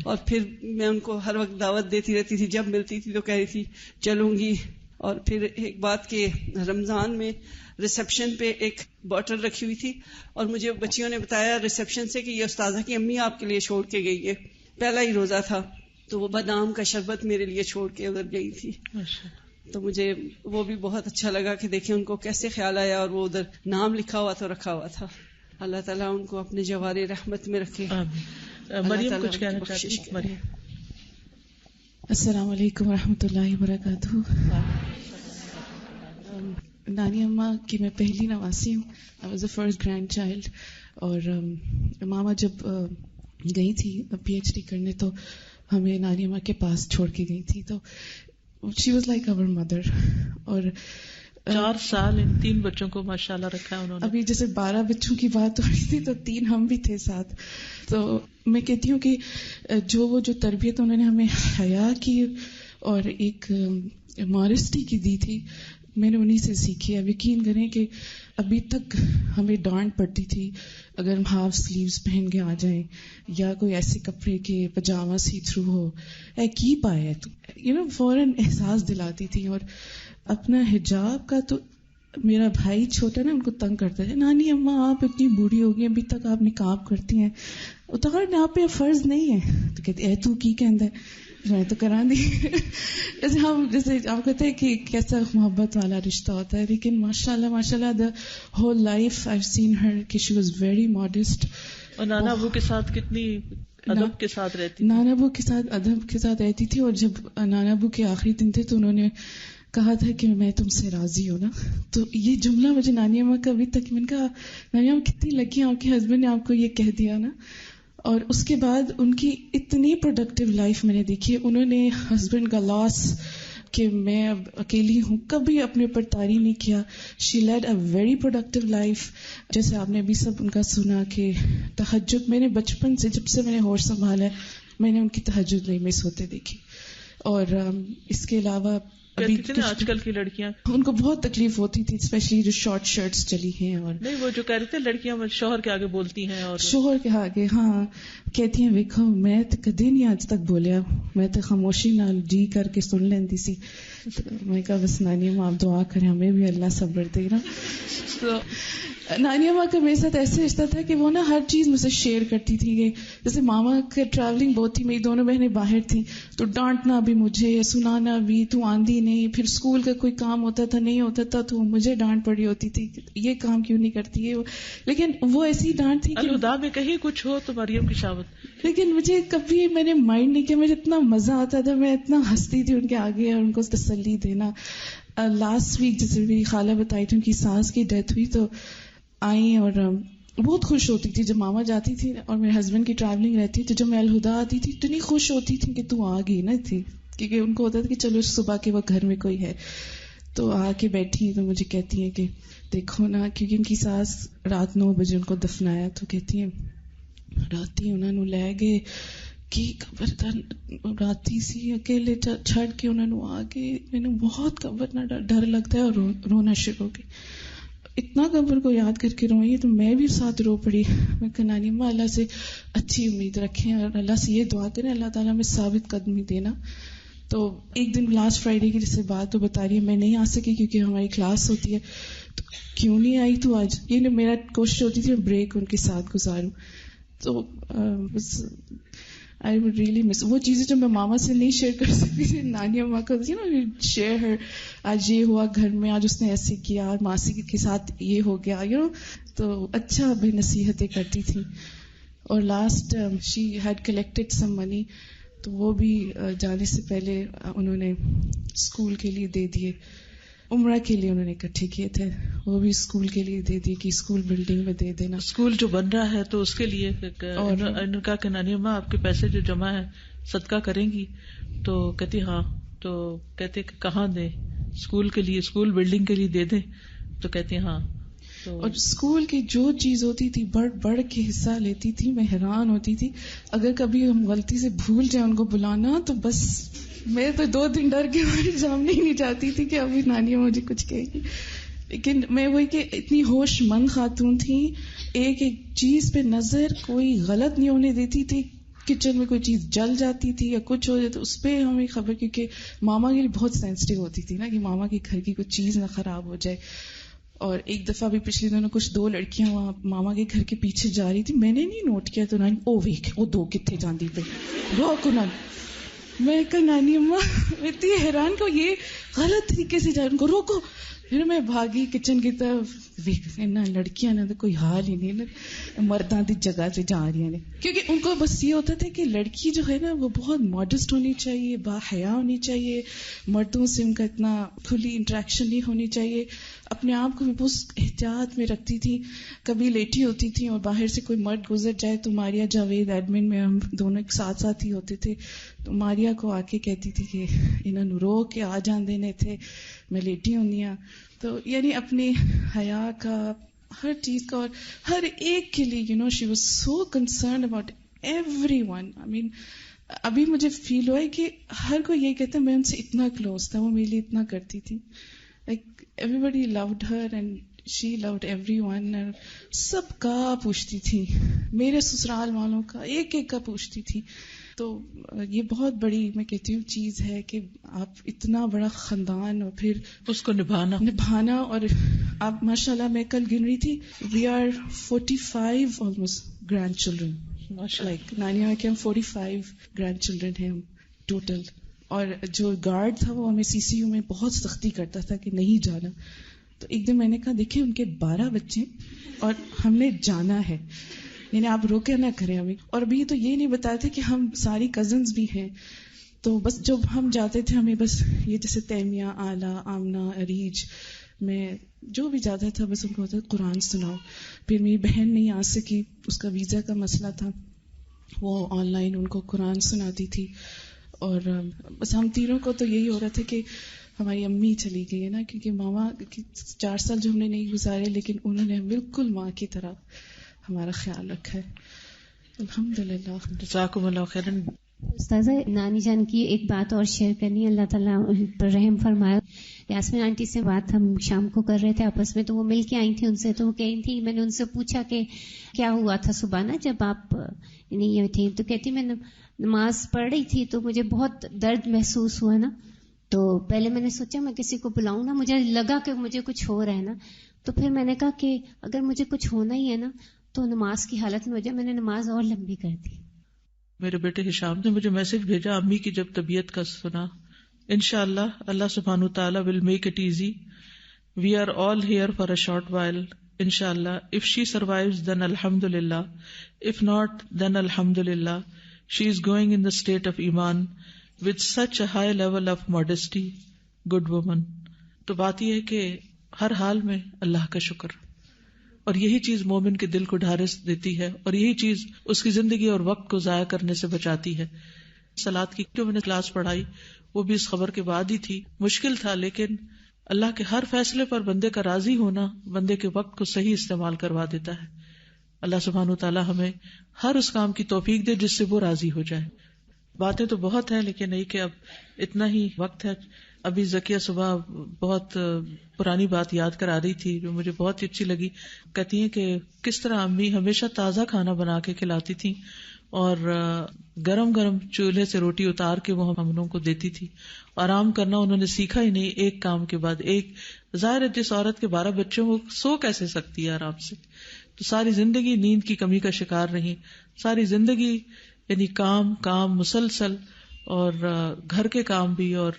اور پھر میں ان کو ہر وقت دعوت دیتی رہتی تھی, جب ملتی تھی تو کہہ رہی تھی چلوں گی. اور پھر ایک بات کہ رمضان میں ریسپشن پہ ایک بوٹل رکھی ہوئی تھی, اور مجھے بچیوں نے بتایا ریسپشن سے کہ یہ استاذہ کی امی آپ کے لیے چھوڑ کے گئی ہے. پہلا ہی روزہ تھا تو وہ بادام کا شربت میرے لیے چھوڑ کے ادھر گئی تھی. تو مجھے وہ بھی بہت اچھا لگا کہ دیکھیں ان کو کیسے خیال آیا, اور وہ ادھر نام لکھا ہوا تو رکھا ہوا تھا. اللہ تعالیٰ ان کو اپنے جوار رحمت میں رکھے. مریم کچھ کہنا چاہتی ہے. مریم. السلام علیکم ورحمۃ اللہ وبرکاتہ. نانی اماں کی میں پہلی نواسی ہوں. I was the first grand child. اور ماما جب گئی تھی پی ایچ ڈی کرنے تو ہمیں نانی اماں کے پاس چھوڑ کے گئی تھی. تو she was like our mother. اور 4 سال ان 3 بچوں کو ماشاءاللہ رکھا ہے انہوں نے. ابھی جیسے 12 بچوں کی بات ہو رہی تھی تو 3 ہم بھی تھے ساتھ. تو میں کہتی ہوں کہ جو تربیت انہوں نے ہمیں حیا کی اور ایک ماڈسٹی کی دی تھی, میں نے انہی سے سیکھی. اب یقین کریں کہ ابھی تک ہمیں ڈانٹ پڑتی تھی اگر ہم ہاف سلیوز پہن کے آ جائیں, یا کوئی ایسے کپڑے کے پجامہ سی تھرو ہو, اے کی پایا تو فوراً احساس دلاتی تھی. اور اپنا حجاب کا تو میرا بھائی چھوٹا نا ان کو تنگ کرتا ہے, نانی اماں آپ اتنی بوڑھی ہو گئی ابھی تک آپ نقاب کرتی ہیں, اتارنا آپ پہ فرض نہیں ہے. تو کہتے اے تو کی کہندا ہے, میں تو کرا دی. جیسے آپ کہتے ہیں کہ کیسا محبت والا رشتہ ہوتا ہے. لیکن ماشاء اللہ دا ہول لائف آئی سین ہر کہ شی واز ویری ماڈسٹ. اور نانا ابو کے ساتھ کتنی ادب کے ساتھ رہتی، نانا ابو کے ساتھ ادب کے ساتھ رہتی تھی. اور جب نانا ابو کے آخری دن تھے تو انہوں نے کہا تھا کہ میں تم سے راضی ہوں نا. تو یہ جملہ مجھے نانی اماں کا ابھی تک، میں نے کہا نانی اماں کتنی لکی ہیں آپ کے ہسبینڈ نے آپ کو یہ کہہ دیا نا. اور اس کے بعد ان کی اتنی پروڈکٹیو لائف میں نے دیکھی. انہوں نے ہسبینڈ کا لاس کہ میں اب اکیلی ہوں کبھی اپنے اوپر طاری نہیں کیا. She led a very productive life. جیسے آپ نے ابھی سب ان کا سنا کہ تہجد، میں نے بچپن سے جب سے میں نے ہوش سنبھالا ہے میں نے ان کی تہجد نہیں مس ہوتے دیکھی. اور اس کے علاوہ ابھی آج کل کی لڑکیاں ان کو بہت تکلیف ہوتی تھی، اسپیشلی جو شارٹ شرٹس چلی ہیں. اور نہیں وہ جو کہہ رہے تھے لڑکیاں شوہر کے آگے بولتی ہیں، اور شوہر کے آگے ہاں کہتی ہیں دیکھو میں تو کدی نہیں آج تک بولیا، میں تو خاموشی نال جی کر کے سن لیندی سی. میں کہا بس نانی اماں آپ دعا کریں ہمیں بھی اللہ صبر دے نا. تو نانی اماں کا میرے ساتھ ایسے رشتہ تھا کہ وہ نا ہر چیز مجھ سے شیئر کرتی تھی. کہ جیسے ماما کا ٹریولنگ بہت تھی، میری دونوں بہنیں باہر تھیں تو ڈانٹنا بھی مجھے، سنانا بھی، تو آندھی نہیں. پھر اسکول کا کوئی کام ہوتا تھا نہیں ہوتا تھا تو مجھے ڈانٹ پڑی ہوتی تھی یہ کام کیوں نہیں کرتی ہے. لیکن وہ ایسی ڈانٹ تھی الہدا میں کہیں کچھ ہو تو مریم کی شاوت. لیکن مجھے کبھی میں نے مائنڈ نہیں کیا، مجھے اتنا مزہ آتا تھا، میں اتنا ہنستی تھی ان کے آگے اور ان کو تسلی دینا. لاسٹ ویک جیسے میری خالہ بتائی تھی ان کی ساس کی ڈیتھ ہوئی تو آئی اور بہت خوش ہوتی تھی جب ماما جاتی تھی اور میرے ہسبینڈ کی ٹریولنگ رہتی تو جب میں الہدا آتی تھی اتنی خوش ہوتی تھی کہ تو آ گئی نا تھی، کیونکہ ان کو ہوتا تھا کہ چلو صبح کے وقت گھر میں کوئی ہے. تو آ کے بیٹھی تو مجھے کہتی ہیں کہ دیکھو نا، کیونکہ ان کی ساس رات 9 بجے ان کو دفنایا تو کہتی ہیں راتی انہوں نے لے گئے کہ قبر راتی سی اکیلے چھڑ کے انہوں نے آ کے میں نے بہت قبر نہ ڈر لگتا ہے اور رونا شروع ہو گئی. اتنا قبر کو یاد کر کے روئی تو میں بھی ساتھ رو پڑی. میں کہ نانی اماں اللہ سے اچھی امید رکھیں اور اللہ سے یہ دعا کریں اللہ تعالیٰ میں ثابت قدمی دینا. تو ایک دن لاسٹ فرائیڈے کی جیسے بات تو بتا رہی ہے میں نہیں آ سکی کیونکہ ہماری کلاس ہوتی ہے. تو کیوں نہیں آئی تو آج یہ میرا کوشش ہوتی تھی میں بریک ان کے ساتھ گزاروں. تو بس I would really miss وہ چیزیں جو میں ماما سے نہیں شیئر کر سکتی تھی نانی اماں کو شیئر ہر. آج یہ ہوا گھر میں، آج اس نے ایسے کیا، ماسی کے ساتھ یہ ہو گیا تو اچھا بے نصیحتیں کرتی تھی. اور لاسٹ شی ہیڈ کلیکٹڈ سم منی تو وہ بھی جانے سے پہلے انہوں نے اسکول کے لیے دے دیے. عمرہ کے لیے انہوں نے اکٹھے کیے تھے، وہ بھی اسکول کے لیے دے دی کہ اسکول بلڈنگ میں دے دینا. اسکول جو بن رہا ہے تو اس کے لیے اور انہوں نے کہا کہ نانی اماں آپ کے پیسے جو جمع ہے صدقہ کریں گی؟ تو کہتی ہاں. تو کہتے کہ کہاں دیں؟ اسکول کے لیے، اسکول بلڈنگ کے لیے دے دیں؟ تو کہتی ہاں. اور اسکول کی جو چیز ہوتی تھی بڑھ کے حصہ لیتی تھی. میں حیران ہوتی تھی اگر کبھی ہم غلطی سے بھول جائیں ان کو بلانا تو بس میں تو 2 دن ڈر کے ہمارے سامنے ہی نہیں جاتی تھی کہ ابھی نانی مجھے کچھ کہے گی. لیکن میں وہی کہ اتنی ہوش مند خاتون تھی، ایک ایک چیز پہ نظر کوئی غلط نہیں ہونے دیتی تھی. کچن میں کوئی چیز جل جاتی تھی یا کچھ ہو جائے تو اس پہ ہمیں خبر، کیونکہ ماما کے لیے بہت سینسٹیو ہوتی تھی نا کہ ماما کے گھر کی کوئی چیز نہ خراب ہو جائے. اور ایک دفعہ بھی پچھلے دنوں کچھ 2 لڑکیاں وہاں ماما کے گھر کے پیچھے جا رہی تھی، میں نے نہیں نوٹ کیا تو نانی او ویک وہ 2 کتنے جاندی پہ روکو نہ. میں کہا نانی اماں اتنی حیران کو یہ غلط طریقے سے جا رہی ان کو روکو. پھر میں بھاگی کچن کی طرف، لڑکیاں نے تو کوئی حال ہی نہیں نا مرداں دی جگہ سے جا رہی ہیں، کیونکہ ان کو بس یہ ہوتا تھا کہ لڑکی جو ہے نا وہ بہت ماڈسٹ ہونی چاہیے، با حیا ہونی چاہیے، مردوں سے ان کا اتنا کھلی انٹریکشن نہیں ہونی چاہیے. اپنے آپ کو بھی بہت احتیاط میں رکھتی تھی. کبھی لیٹی ہوتی تھی اور باہر سے کوئی مرد گزر جائے تو ماریا جاوید ایڈمن میں ہم دونوں ساتھ ساتھ ہی ہوتے تھے تو ماریا کو آ کے کہتی تھی کہ انہوں نے رو کے آ جان دینے تھے، میں لیٹی ہونی ہوں. تو یعنی اپنی حیا کا، ہر چیز کا، اور ہر ایک کے لیے she was so concerned about everyone. I mean ابھی مجھے فیل ہوا ہے کہ ہر کوئی یہ کہتا ہے میں ان سے اتنا کلوز تھا، وہ میرے لیے اتنا کرتی تھی. Like everybody loved her and she loved everyone. سب کا پوچھتی تھی، میرے سسرال والوں کا ایک ایک کا پوچھتی تھی. تو یہ بہت بڑی میں کہتی ہوں چیز ہے کہ آپ اتنا بڑا خاندان اور پھر اس کو نبھانا. اور آپ ماشاء اللہ میں کل گن رہی تھی we are 45 almost grandchildren. لائک نانی کے ہم 45 گرینڈ چلڈرن ہیں ٹوٹل. اور جو گارڈ تھا وہ ہمیں CCU میں بہت سختی کرتا تھا کہ نہیں جانا. تو ایک دن میں نے کہا دیکھیں ان کے 12 بچے اور ہم نے جانا ہے. یعنی آپ روکے نہ کریں ابھی. اور ابھی تو یہ نہیں بتایا تھا کہ ہم ساری کزنز بھی ہیں، تو بس جب ہم جاتے تھے ہمیں بس یہ جیسے تیمیہ، آلہ، آمنہ، عریج میں جو بھی جاتا تھا بس ان کو ہوتا قرآن سناؤ. پھر میری بہن نہیں آ سکی، اس کا ویزا کا مسئلہ تھا، وہ آن لائن ان کو قرآن سناتی تھی. اور بس ہم تینوں کو تو یہی ہو رہا تھا کہ ہماری امی چلی گئی ہے نا، کیونکہ ماما 4 سال جو ہم نے نہیں گزارے لیکن انہوں نے بالکل ماں کی طرح ہمارا خیال رکھا ہے. الحمدللہ. جزاکم اللہ خیرا. استاذہ نانی جان کی ایک بات اور شیئر کرنی ہے، اللہ تعالیٰ ان پر رحم فرمایا. یاسمین آنٹی سے بات ہم شام کو کر رہے تھے آپس میں، تو وہ مل کے آئی تھی ان سے، تو وہ کہہ رہی تھی، میں نے ان سے پوچھا کہ کیا ہوا تھا صبح نا جب آپ نہیں تھیں، تو کہتی میں نماز پڑھ رہی تھی تو مجھے بہت درد محسوس ہوا نا، تو پہلے میں نے سوچا میں کسی کو بلاؤں نا، مجھے لگا کہ مجھے کچھ ہو رہا ہے نا، تو پھر میں نے کہا کہ اگر مجھے کچھ ہونا ہی ہے نا تو نماز کی حالت میں ہو جائے. میں نے نماز اور لمبی کر دی. میرے بیٹے ہشام نے مجھے میسج بھیجا امی کی جب طبیعت کا سنا. انشاءاللہ اللہ سبحانہ تعالی will make it easy. We are all here for a short while. Inshallah, if she survives then alhamdulillah. If not then alhamdulillah. She is going in the state of iman with such a high level of modesty. Good woman. تو بات یہ ہے کہ ہر حال میں اللہ کا شکر، اور یہی چیز مومن کے دل کو ڈھارس دیتی ہے، اور یہی چیز اس کی زندگی اور وقت کو ضائع کرنے سے بچاتی ہے. صلاۃ کی جو میں نے کلاس پڑھائی وہ بھی اس خبر کے بعد ہی تھی. مشکل تھا لیکن اللہ کے ہر فیصلے پر بندے کا راضی ہونا بندے کے وقت کو صحیح استعمال کروا دیتا ہے. اللہ سبحانہ تعالیٰ ہمیں ہر اس کام کی توفیق دے جس سے وہ راضی ہو جائے. باتیں تو بہت ہیں لیکن نہیں کہ اب اتنا ہی وقت ہے. ابھی ذکیہ صبح بہت پرانی بات یاد کرا رہی تھی جو مجھے بہت اچھی لگی. کہتی ہیں کہ کس طرح امی ہمیشہ تازہ کھانا بنا کے کھلاتی تھی اور گرم گرم چولہے سے روٹی اتار کے وہ ہم لوگوں کو دیتی تھی. آرام کرنا انہوں نے سیکھا ہی نہیں، ایک کام کے بعد ایک. ظاہر ہے جس عورت کے 12 بچوں وہ سو کیسے سکتی ہے آرام سے؟ تو ساری زندگی نیند کی کمی کا شکار رہی، ساری زندگی یعنی کام مسلسل، اور گھر کے کام بھی اور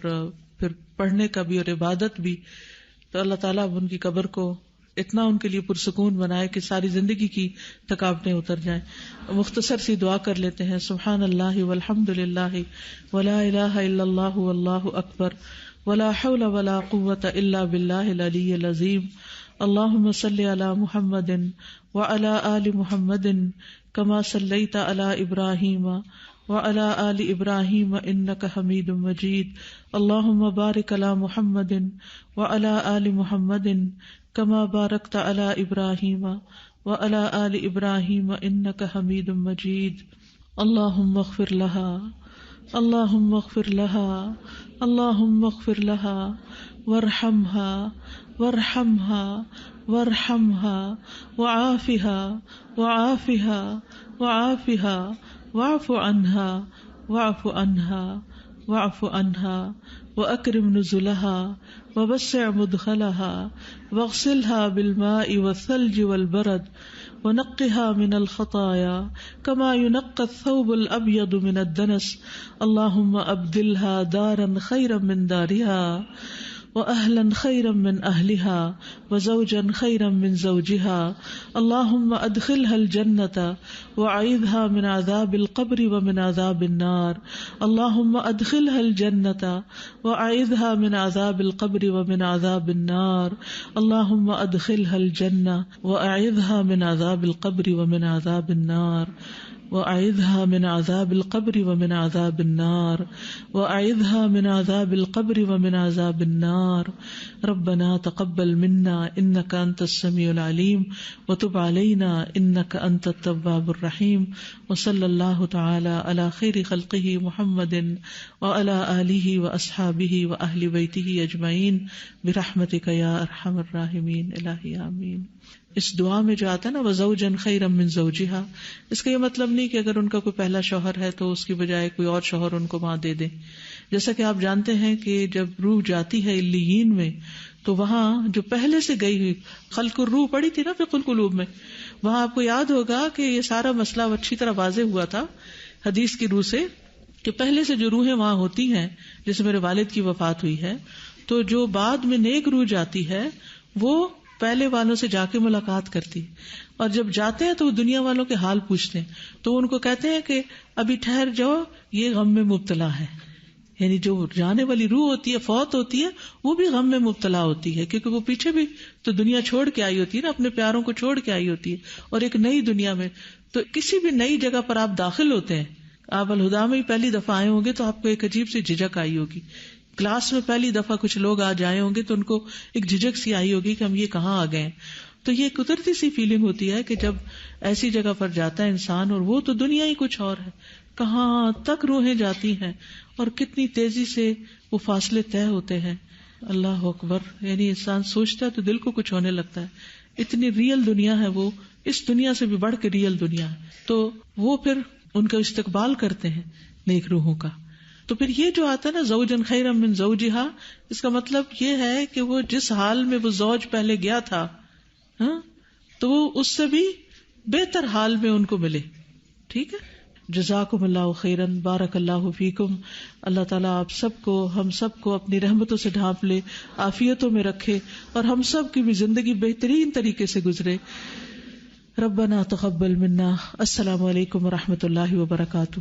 پھر پڑھنے کا بھی اور عبادت بھی. تو اللہ تعالیٰ اب ان کی قبر کو اتنا ان کے لیے پرسکون بنائے کہ ساری زندگی کی تھکاوٹیں اتر جائیں. مختصر سی دعا کر لیتے ہیں. سبحان اللہ والحمد للہ ولا الہ الا اللہ واللہ اکبر ولا حول ولا قوة الا باللہ العلی العظیم. اللہم صلی علی محمد وعلی آل محمد کما صلیت علی ابراہیم وعلی آل ابراہیم انک حمید مجید. اللہم بارک علی محمد وعلی آل محمد کما بارکت علی ابراہیم وعلی آل ابراہیم انک حمید مجید. اللہم اغفر لها اللہم اغفر لها اللہم اغفر لها وارحمها وارحمها وارحمها وعافها وعافها وعافها واعف عنها واعف عنها واعف عنها واکرم نزلها ووسع مدخلها واغسلها بالماء والثلج والبرد ونقها من الخطايا كما ينقى الثوب الأبيض من الدنس. اللهم أبدلها دارا خيرا من دارها وأهلا خيرا من أهلها وزوجا خيرا من زوجها. اللهم أدخلها الجنة وأعيذها من عذاب القبر ومن عذاب النار. اللهم أدخلها الجنة وأعيذها من عذاب القبر ومن عذاب النار. اللهم أدخلها الجنة وأعيذها من عذاب القبر ومن عذاب النار. وأعذها من عذاب القبر ومن عذاب النار. وأعذها من عذاب القبر ومن عذاب النار. ربنا تقبل منا إنك أنت السميع العليم وتب علينا إنك أنت التواب الرحيم. وصلى الله تعالى على خير خلقه محمد وعلى آله وأصحابه وأهل بيته أجمعين برحمتك يا أرحم الراحمين. إلهي آمين. اس دعا میں جو آتا ہے نا وزوجا خیرا من زوجہا، اس کا یہ مطلب نہیں کہ اگر ان کا کوئی پہلا شوہر ہے تو اس کی بجائے کوئی اور شوہر ان کو وہاں دے دیں. جیسا کہ آپ جانتے ہیں کہ جب روح جاتی ہے علیین میں تو وہاں جو پہلے سے گئی ہوئی خلق الروح پڑی تھی نا فقہ القلوب میں، وہاں آپ کو یاد ہوگا کہ یہ سارا مسئلہ اچھی طرح واضح ہوا تھا حدیث کی روح سے کہ پہلے سے جو روحیں وہاں ہوتی ہیں، جیسے میرے والد کی وفات ہوئی ہے تو جو بعد میں نیک روح جاتی ہے وہ پہلے والوں سے جا کے ملاقات کرتی اور جب جاتے ہیں تو وہ دنیا والوں کے حال پوچھتے ہیں تو ان کو کہتے ہیں کہ ابھی ٹھہر جاؤ، یہ غم میں مبتلا ہے. یعنی جو جانے والی روح ہوتی ہے، فوت ہوتی ہے، وہ بھی غم میں مبتلا ہوتی ہے، کیونکہ وہ پیچھے بھی تو دنیا چھوڑ کے آئی ہوتی ہے نا، اپنے پیاروں کو چھوڑ کے آئی ہوتی ہے اور ایک نئی دنیا میں. تو کسی بھی نئی جگہ پر آپ داخل ہوتے ہیں، آپ الہدا میں ہی پہلی دفعہ آئے ہوں گے تو آپ کو ایک عجیب سی جھجک آئی ہوگی. کلاس میں پہلی دفعہ کچھ لوگ آ جائے ہوں گے تو ان کو ایک جھجک سی آئی ہوگی کہ ہم یہ کہاں آ گئے. تو یہ قدرتی سی فیلنگ ہوتی ہے کہ جب ایسی جگہ پر جاتا ہے انسان اور وہ تو دنیا ہی کچھ اور ہے، کہاں تک روحیں جاتی ہیں اور کتنی تیزی سے وہ فاصلے طے ہوتے ہیں. اللہ اکبر. یعنی انسان سوچتا ہے تو دل کو کچھ ہونے لگتا ہے. اتنی ریئل دنیا ہے وہ، اس دنیا سے بھی بڑھ کے ریئل دنیا ہے. تو وہ پھر ان کا استقبال کرتے ہیں نیک روحوں کا. تو پھر یہ جو آتا ہے نا زوجن خیرا من زوجہا، اس کا مطلب یہ ہے کہ وہ جس حال میں وہ زوج پہلے گیا تھا تو وہ اس سے بھی بہتر حال میں ان کو ملے. ٹھیک ہے. جزاکم اللہ خیرا، بارک اللہ فیکم. اللہ تعالیٰ آپ سب کو، ہم سب کو اپنی رحمتوں سے ڈھانپ لے، عافیتوں میں رکھے اور ہم سب کی بھی زندگی بہترین طریقے سے گزرے. ربنا تقبل منا. السلام علیکم ورحمۃ اللہ وبرکاتہ.